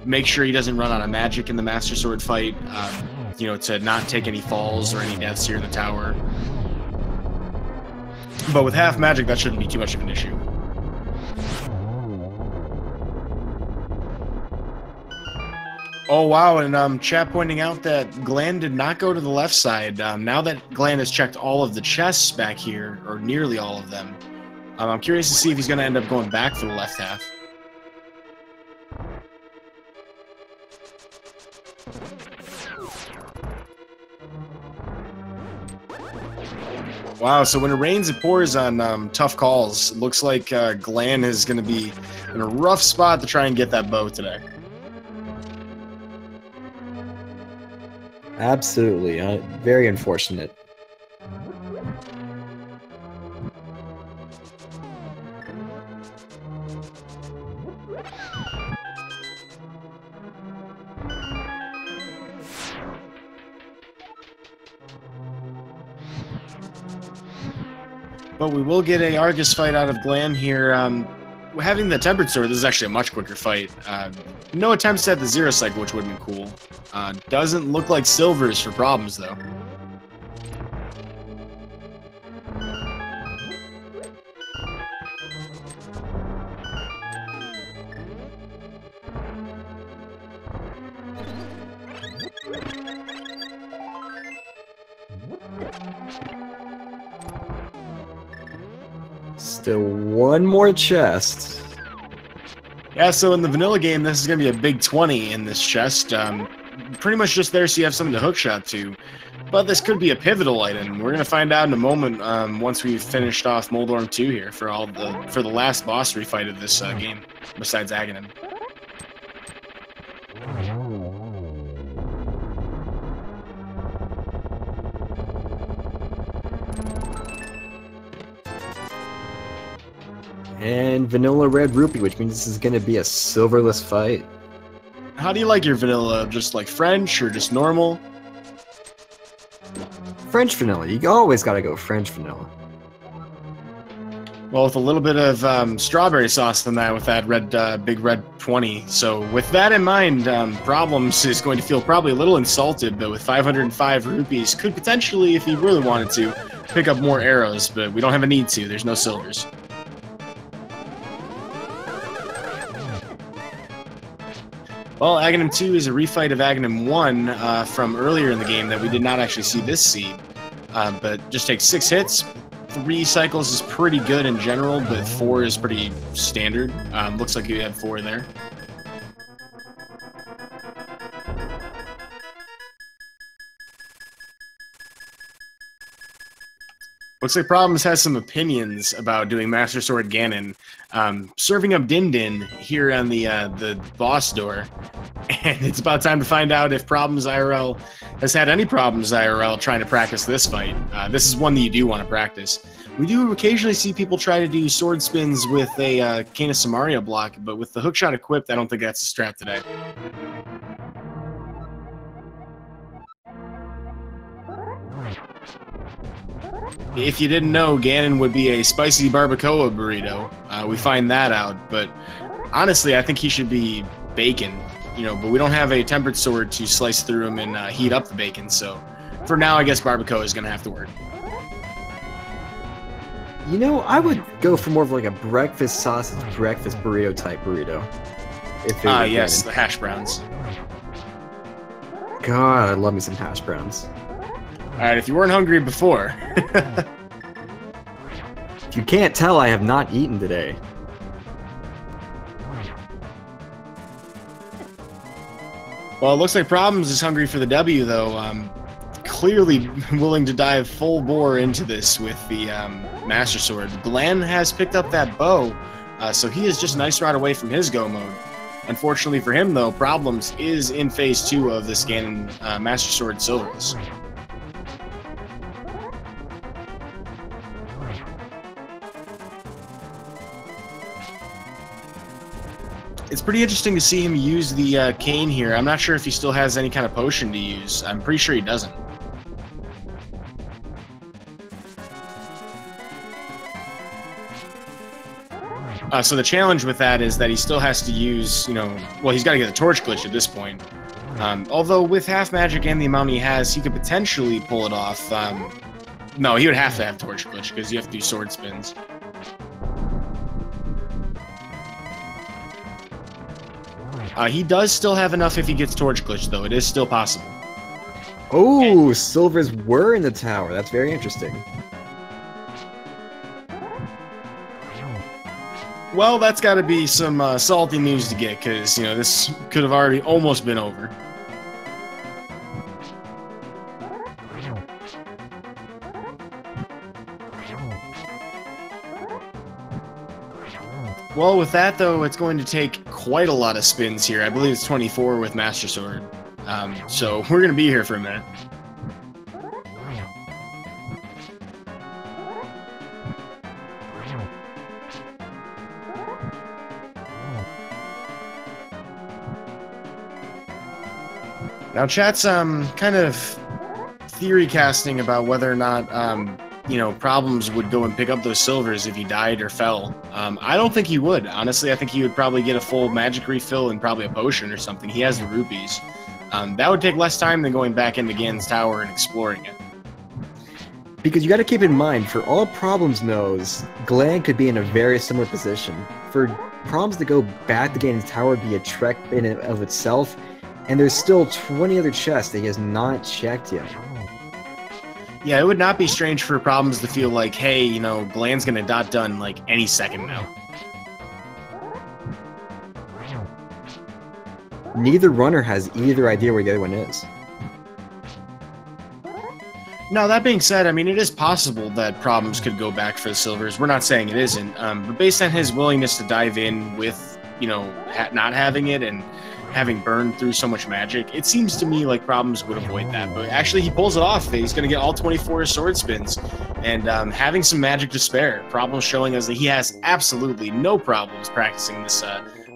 make sure he doesn't run out of magic in the Master Sword fight, you know, to not take any falls or any deaths here in the tower. But with half magic, that shouldn't be too much of an issue. Oh, wow, and chat pointing out that Glan did not go to the left side. Now that Glan has checked all of the chests back here, or nearly all of them, I'm curious to see if he's going to end up going back for the left half. Wow, so when it rains, it pours on tough calls. It looks like Glan is going to be in a rough spot to try and get that bow today. Absolutely. Very unfortunate. But we will get a Argus fight out of Glan here. Having the Tempered Sword, this is actually a much quicker fight. No attempts at the Zero Cycle, which would have been cool. Doesn't look like Silvers for Problems, though. Still one more chest. Yeah, so in the vanilla game, this is going to be a big 20 in this chest. Pretty much just there so you have something to hookshot to. But this could be a pivotal item. We're going to find out in a moment once we've finished off Moldorm 2 here for the last boss refight of this game, besides Aghanim. And vanilla red rupee, which means this is going to be a silverless fight. How do you like your vanilla? Just like French or just normal? French vanilla. You always got to go French vanilla. Well, with a little bit of strawberry sauce in that with that big red 20. So with that in mind, Problems is going to feel probably a little insulted, but with 505 rupees, could potentially, if he really wanted to, pick up more arrows, but we don't have a need to. There's no silvers. Well, Aghanim 2 is a refight of Aghanim 1 from earlier in the game that we did not actually see this seed. But just takes 6 hits. 3 cycles is pretty good in general, but 4 is pretty standard. Looks like you had 4 there. Looks like Problems has some opinions about doing Master Sword Ganon. Serving up Din Din here on the boss door. And it's about time to find out if Problems IRL has had any problems IRL trying to practice this fight. This is one that you do want to practice. We do occasionally see people try to do sword spins with a Cane of Samaria block, but with the hookshot equipped, I don't think that's a strat today. If you didn't know, Ganon would be a spicy barbacoa burrito. We find that out, but honestly, I think he should be bacon. But we don't have a tempered sword to slice through him and heat up the bacon, so for now, I guess barbacoa is going to have to work. I would go for more of like a breakfast sausage, breakfast burrito type burrito. Yes, the hash browns. God, I love me some hash browns. Alright, if you weren't hungry before. If you can't tell, I have not eaten today. Well, it looks like Problems is hungry for the W, though. Clearly willing to dive full bore into this with the Master Sword. Glan has picked up that bow, so he is just a nice ride away from his go mode. Unfortunately for him, though, Problems is in Phase 2 of this Ganon Master Sword Silverless. It's pretty interesting to see him use the cane here. I'm not sure if he still has any kind of potion to use. I'm pretty sure he doesn't. So the challenge with that is that he still has to use, well, he's got to get the torch glitch at this point. Although with half magic and the amount he has, he could potentially pull it off. No, he would have to have torch glitch because you have to do sword spins. He does still have enough if he gets torch glitch, though. It is still possible. Oh, silvers were in the tower. That's very interesting. Well, that's got to be some salty news to get, because, this could have already almost been over. Well, with that, though, it's going to take quite a lot of spins here. I believe it's 24 with Master Sword. So we're going to be here for a minute. Now, chat's kind of theory casting about whether or not you know, Problems would go and pick up those silvers if he died or fell. I don't think he would. Honestly, I think he would probably get a full magic refill and probably a potion or something. He has the rupees. That would take less time than going back into Gan's tower and exploring it. Because you got to keep in mind, for all Problems knows, Glan could be in a very similar position. For Problems to go back to Gan's tower would be a trek in and of itself, and there's still 20 other chests that he has not checked yet. Yeah, it would not be strange for Problems to feel like, hey, you know, Glan's gonna dot done like any second now. Neither runner has either idea where the other one is. Now, that being said, I mean, it is possible that Problems could go back for the silvers. We're not saying it isn't, but based on his willingness to dive in with, you know, not having it and having burned through so much magic, it seems to me like Problems would avoid that. But actually, he pulls it off. He's going to get all 24 sword spins, and having some magic to spare. Problems showing us that he has absolutely no problems practicing this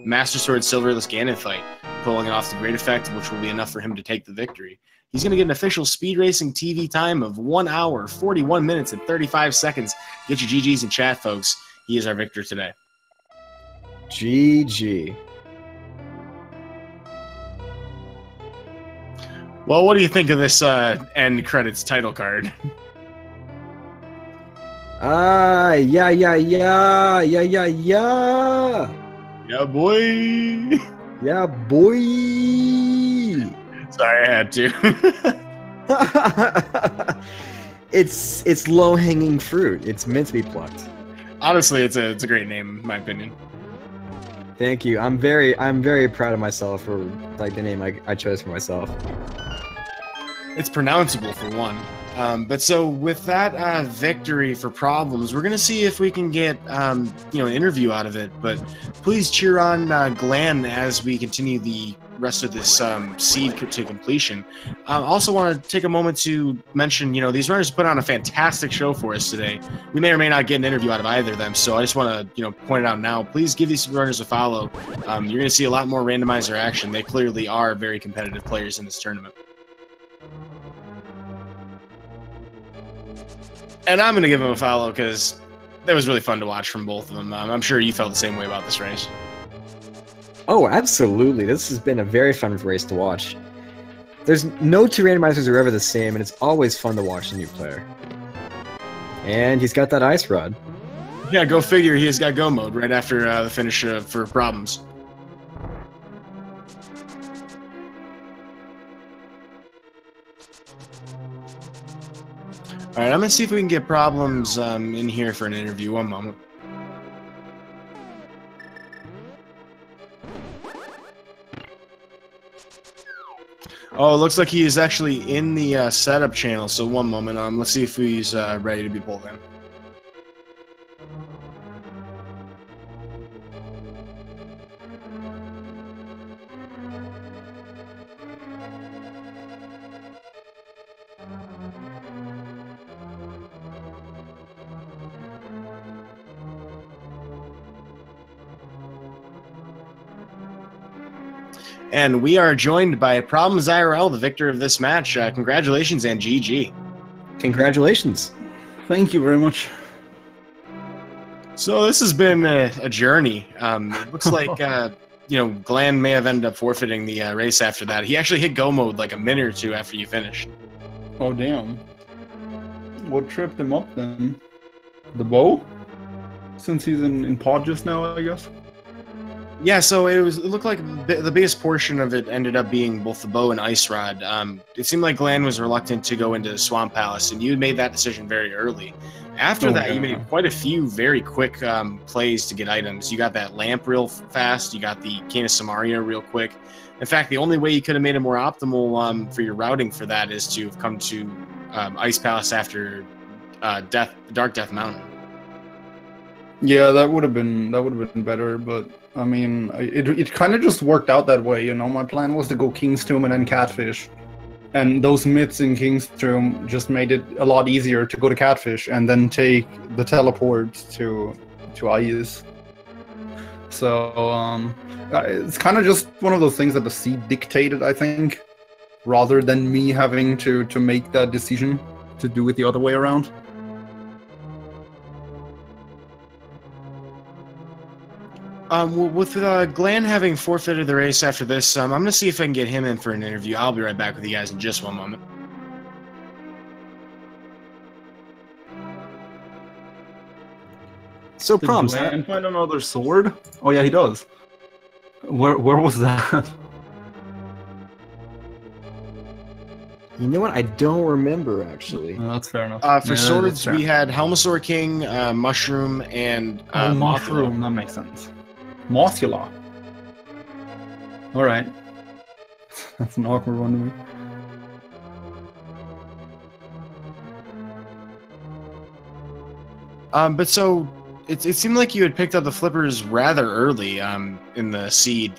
Master Sword Silverless Ganon fight, pulling it off to great effect, which will be enough for him to take the victory. He's going to get an official speed racing TV time of 1 hour, 41 minutes, and 35 seconds. Get your GGs in chat, folks. He is our victor today. GG. Well, what do you think of this end credits title card? Yeah. Yeah, boy. Yeah, boy. Sorry, I had to. It's low-hanging fruit. It's meant to be plucked. Honestly, it's a great name, in my opinion. Thank you. I'm very proud of myself for like the name I chose for myself. It's pronounceable for one. But so with that victory for Problems, we're gonna see if we can get you know, an interview out of it. But please cheer on Glan as we continue the rest of this seed to completion. I also want to take a moment to mention, you know, these runners put on a fantastic show for us today. We may or may not get an interview out of either of them, so I just want to, you know, point it out now. Please give these runners a follow. You're going to see a lot more randomizer action. They clearly are very competitive players in this tournament. And I'm going to give them a follow because that was really fun to watch from both of them. I'm sure you felt the same way about this race. Oh, absolutely. This has been a very fun race to watch. There's no two randomizers are ever the same, and it's always fun to watch a new player. And he's got that ice rod. Yeah, go figure. He has got go mode right after the finish for Problems. All right, I'm gonna see if we can get Problems in here for an interview. One moment. Oh, it looks like he is actually in the setup channel. So one moment. Let's see if he's ready to be pulled in. And we are joined by ProblemsIRL, the victor of this match. Congratulations and GG. Congratulations. Thank you very much. So this has been a journey. It looks like you know, Glan may have ended up forfeiting the race after that. He actually hit go mode like a minute or two after you finished. Oh, damn. What tripped him up then? The bow? Since he's in pod just now, I guess? Yeah, so it looked like the biggest portion of it ended up being both the bow and ice rod. It seemed like Glan was reluctant to go into Swamp Palace, and you made that decision very early. After that, you made quite a few very quick plays to get items. You got that lamp real fast. You got the Cane of Samaria real quick. In fact, the only way you could have made it more optimal for your routing for that is to have come to Ice Palace after Dark Death Mountain. Yeah, that would have been better, but I mean, it kind of just worked out that way, you know. My plan was to go King's Tomb and then Catfish, and those myths in King's Tomb just made it a lot easier to go to Catfish and then take the teleport to Ice. So it's kind of just one of those things that the seed dictated, I think, rather than me having to make that decision to do it the other way around. With Glan having forfeited the race after this, I'm going to see if I can get him in for an interview. I'll be right back with you guys in just one moment. So, Did Proms, Glan find another sword? Oh yeah, he does. Where was that? you know what? I don't remember, actually. Oh, that's fair enough. For Yeah, swords, that's fair. we had Helmasaur King, Mushroom, and Mushroom. Mothula. That makes sense. Mothula. All right. That's an awkward one to me. But so it seemed like you had picked up the flippers rather early in the seed.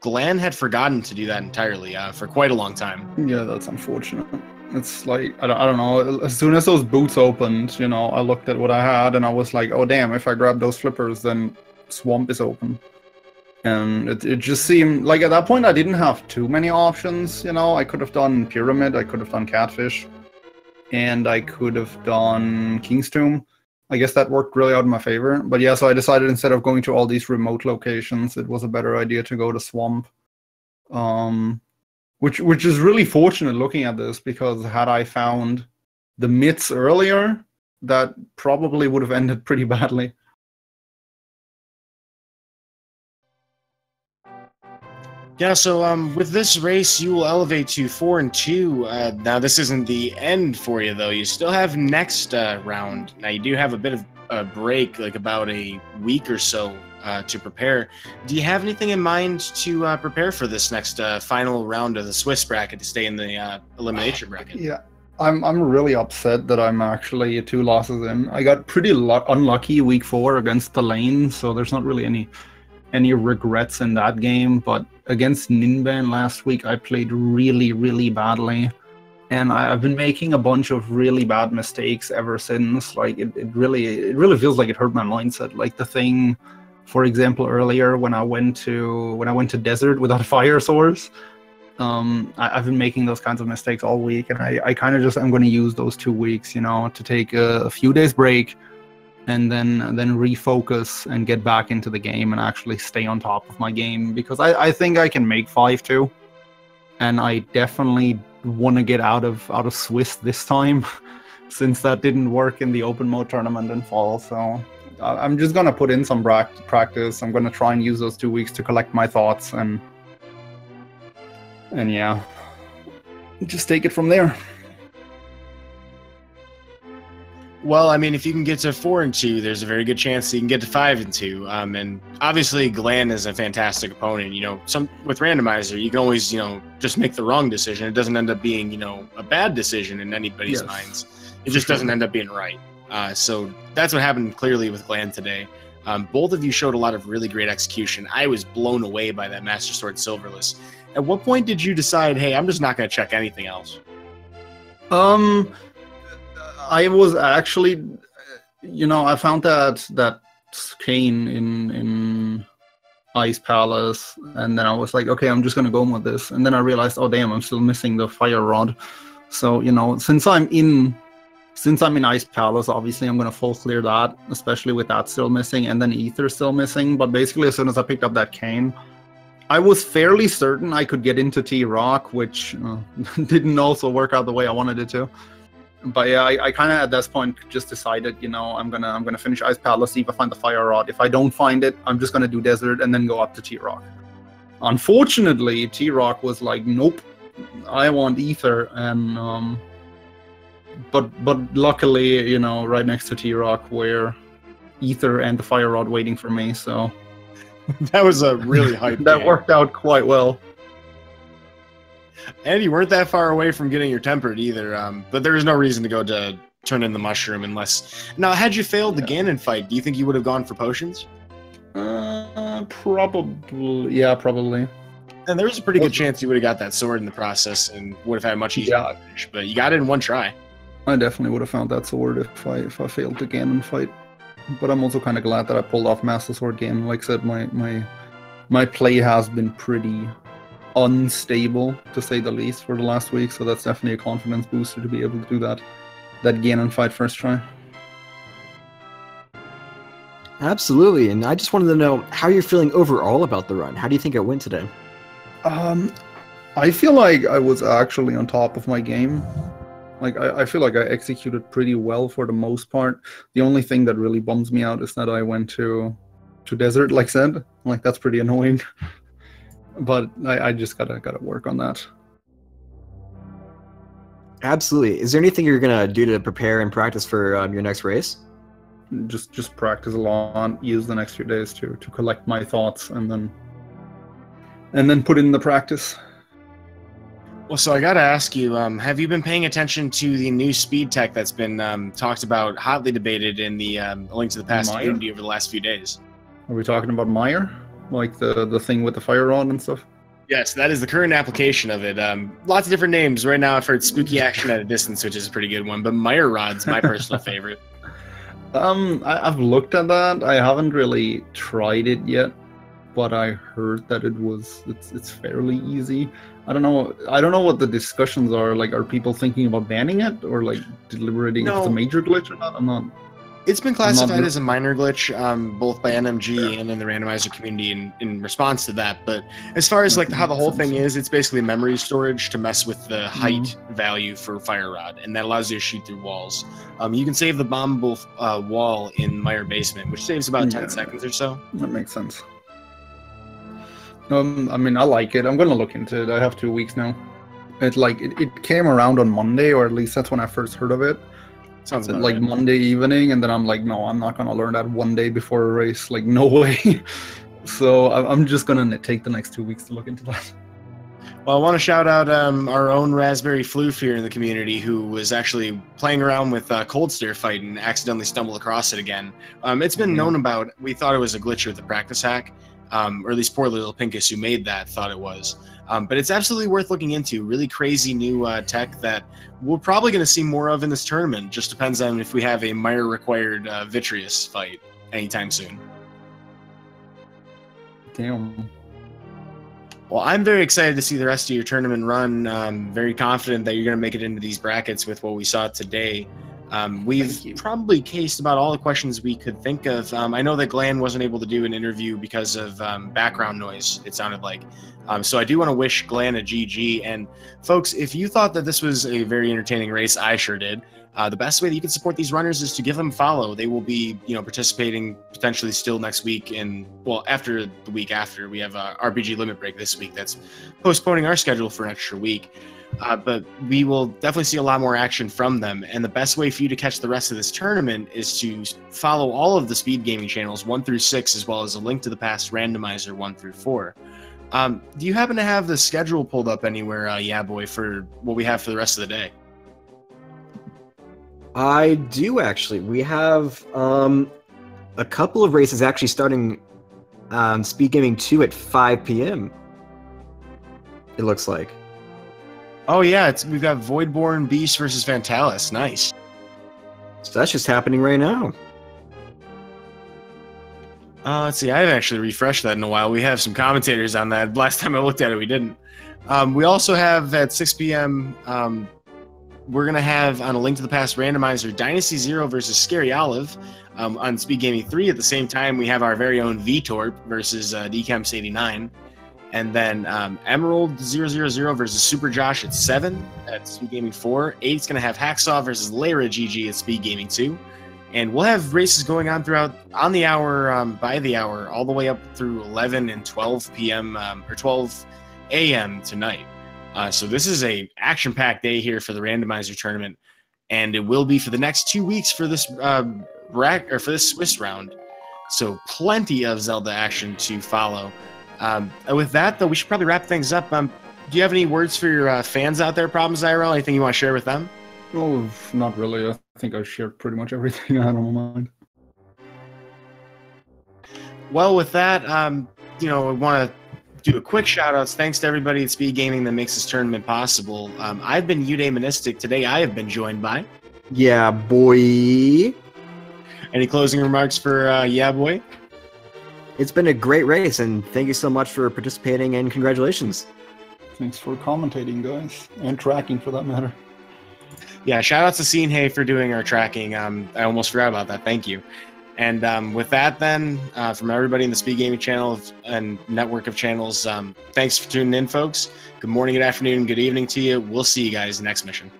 Glan had forgotten to do that entirely for quite a long time. Yeah, that's unfortunate. It's like, I don't know, as soon as those boots opened, you know, I looked at what I had and I was like, oh damn, if I grab those flippers, then Swamp is open. And it just seemed, like at that point I didn't have too many options, you know, I could have done Pyramid, I could have done Catfish, and I could have done King's Tomb. I guess that worked really out in my favor. But yeah, so I decided instead of going to all these remote locations, it was a better idea to go to Swamp. Which is really fortunate looking at this, because had I found the myths earlier, that probably would have ended pretty badly. Yeah, so with this race, you will elevate to 4 and 2. Now, this isn't the end for you, though. You still have next round. Now, you do have a bit of a break, like about a week or so to prepare. Do you have anything in mind to prepare for this next final round of the Swiss bracket to stay in the elimination bracket? Yeah, I'm really upset that I'm actually 2 losses in. I got pretty unlucky week 4 against the lane, so there's not really any regrets in that game. But against Ninban last week, I played really, really badly. And I've been making a bunch of really bad mistakes ever since. Like it really feels like it hurt my mindset. Like the thing, for example, earlier when I went to desert without fire source, I've been making those kinds of mistakes all week, and I kind of just am going to use those 2 weeks, you know, to take a few days break, and then refocus and get back into the game and actually stay on top of my game, because I think I can make 5-2, and I definitely want to get out of Swiss this time, since that didn't work in the open mode tournament in fall. So I'm just gonna put in some practice. I'm gonna try and use those 2 weeks to collect my thoughts, and yeah, just take it from there. Well, I mean, if you can get to 4 and 2, there's a very good chance that you can get to 5 and 2. And obviously, Glan is a fantastic opponent. You know, with Randomizer, you can always, you know, just make the wrong decision. It doesn't end up being, you know, a bad decision in anybody's minds. It just doesn't end up being right. So that's what happened clearly with Glan today. Both of you showed a lot of really great execution. I was blown away by that Master Sword Silverless. At what point did you decide, hey, I'm just not going to check anything else? I was actually, you know, I found that cane in Ice Palace, and then I was like, okay, I'm just gonna go with this. And then I realized, oh damn, I'm still missing the fire rod. So, you know, since I'm in Ice Palace, obviously I'm gonna full clear that, especially with that still missing, and then Ether still missing. But basically, as soon as I picked up that cane, I was fairly certain I could get into T-Rock, which didn't also work out the way I wanted it to. But yeah, I kind of at this point just decided, you know, I'm gonna finish Ice Palace, see if I find the fire rod. If I don't find it, I'm just gonna do Desert and then go up to T-Rock. Unfortunately, T-Rock was like, nope, I want Ether, and but luckily, you know, right next to T-Rock were Ether and the fire rod waiting for me. So that was a really hype. That worked out quite well. And you weren't that far away from getting your tempered either, but there was no reason to go to turn in the mushroom unless... Now, had you failed the Ganon fight, do you think you would have gone for potions? Probably. Yeah, probably. And there was a pretty good chance you would have got that sword in the process and would have had a much easier finish, but you got it in one try. I definitely would have found that sword if I failed the Ganon fight. But I'm also kind of glad that I pulled off Master Sword game. Like I said, my play has been pretty unstable, to say the least, for the last week, so that's definitely a confidence booster to be able to do that Ganon fight first try. Absolutely, and I just wanted to know how you're feeling overall about the run. How do you think it went today? I feel like I was actually on top of my game. Like, I feel like I executed pretty well for the most part. The only thing that really bums me out is that I went to desert, like said. Like, that's pretty annoying. But I just gotta work on that. Absolutely. Is there anything you're gonna do to prepare and practice for your next race? Just practice a lot. Use the next few days to collect my thoughts, and then put it in the practice. Well, so I got to ask you, have you been paying attention to the new speed tech that's been talked about, hotly debated in the Link to the Past Meyer? community over the last few days? Are we talking about Meyer? Like the thing with the fire rod and stuff? Yes, that is the current application of it. Lots of different names. Right now I've heard Spooky Action at a Distance, which is a pretty good one, but Meyer Rod's my personal favorite. I've looked at that. I haven't really tried it yet, but I heard that it's fairly easy. I don't know what the discussions are. Like, are people thinking about banning it or like deliberating if it's a major glitch or not? I'm not. It's been classified as a minor glitch, both by NMG and in the randomizer community in response to that. But as far as like how the whole thing is, it's basically memory storage to mess with the height value for Fire Rod, and that allows you to shoot through walls. You can save the bombable wall in Meyer Basement, which saves about 10 seconds or so. That makes sense. I mean, I like it. I'm gonna look into it. I have 2 weeks now. It came around on Monday, or at least that's when I first heard of it. Sounds like right. Monday evening, and then I'm like, no, I'm not gonna learn that one day before a race. Like, no way. So I'm just gonna take the next 2 weeks to look into that. Well, I want to shout out our own Raspberry Floof here in the community, who was actually playing around with Cold Stare Fight and accidentally stumbled across it again. It's been known about. We thought it was a glitch with the practice hack, or at least poor little Pinkus who made that thought it was. But it's absolutely worth looking into. Really crazy new tech that we're probably going to see more of in this tournament. Just depends on if we have a Meyer-required Vitreous fight anytime soon. Damn. Well, I'm very excited to see the rest of your tournament run. Very confident that you're going to make it into these brackets with what we saw today. We've probably cased about all the questions we could think of. I know that Glan wasn't able to do an interview because of background noise, it sounded like. So I do want to wish Glan a GG. And folks, if you thought that this was a very entertaining race, I sure did. The best way that you can support these runners is to give them a follow. They will be, participating potentially still next week, and after the week after. We have a RPG limit break this week that's postponing our schedule for an extra week. But we will definitely see a lot more action from them. And the best way for you to catch the rest of this tournament is to follow all of the speed gaming channels 1 through 6, as well as a Link to the Past randomizer 1 through 4. Do you happen to have the schedule pulled up anywhere, yeah boy, for what we have for the rest of the day? I do actually. We have a couple of races actually starting Speed Gaming 2 at 5 p.m. It looks like. Oh yeah, we've got Voidborn Beast versus Fantalis. Nice. So that's just happening right now. Let's see, I haven't actually refreshed that in a while. We have some commentators on that. Last time I looked at it, we didn't. We also have at 6 p.m., we're going to have on a Link to the Past randomizer Dynasty Zero versus Scary Olive. On Speed Gaming 3 at the same time, we have our very own VTorp versus DChemps 89. And then Emerald 000 versus Super Josh at 7 at Speed Gaming 4. 8's going to have Hacksaw versus Lara GG at Speed Gaming 2. And we'll have races going on throughout, on the hour, by the hour, all the way up through 11 and 12 p.m. Or 12 a.m. tonight. So this is a action-packed day here for the randomizer tournament, and it will be for the next 2 weeks for this for this Swiss round. So plenty of Zelda action to follow. With that, though, we should probably wrap things up. Do you have any words for your fans out there, ProblemsIRL? Anything you want to share with them? Oh, not really. I think I shared pretty much everything I had on my mind. Well, with that, I want to do a quick shout-outs. Thanks to everybody at Speed Gaming that makes this tournament possible. I've been Uday Monistic. Today I have been joined by... Yeah, boy. Any closing remarks for Yeah Boy? It's been a great race, and thank you so much for participating, and congratulations. Thanks for commentating, guys, and tracking for that matter. Yeah, shout-outs to Hay for doing our tracking. I almost forgot about that. Thank you. And with that, then, from everybody in the Speed Gaming channel and network of channels, thanks for tuning in, folks. Good morning, good afternoon, good evening to you. We'll see you guys next mission.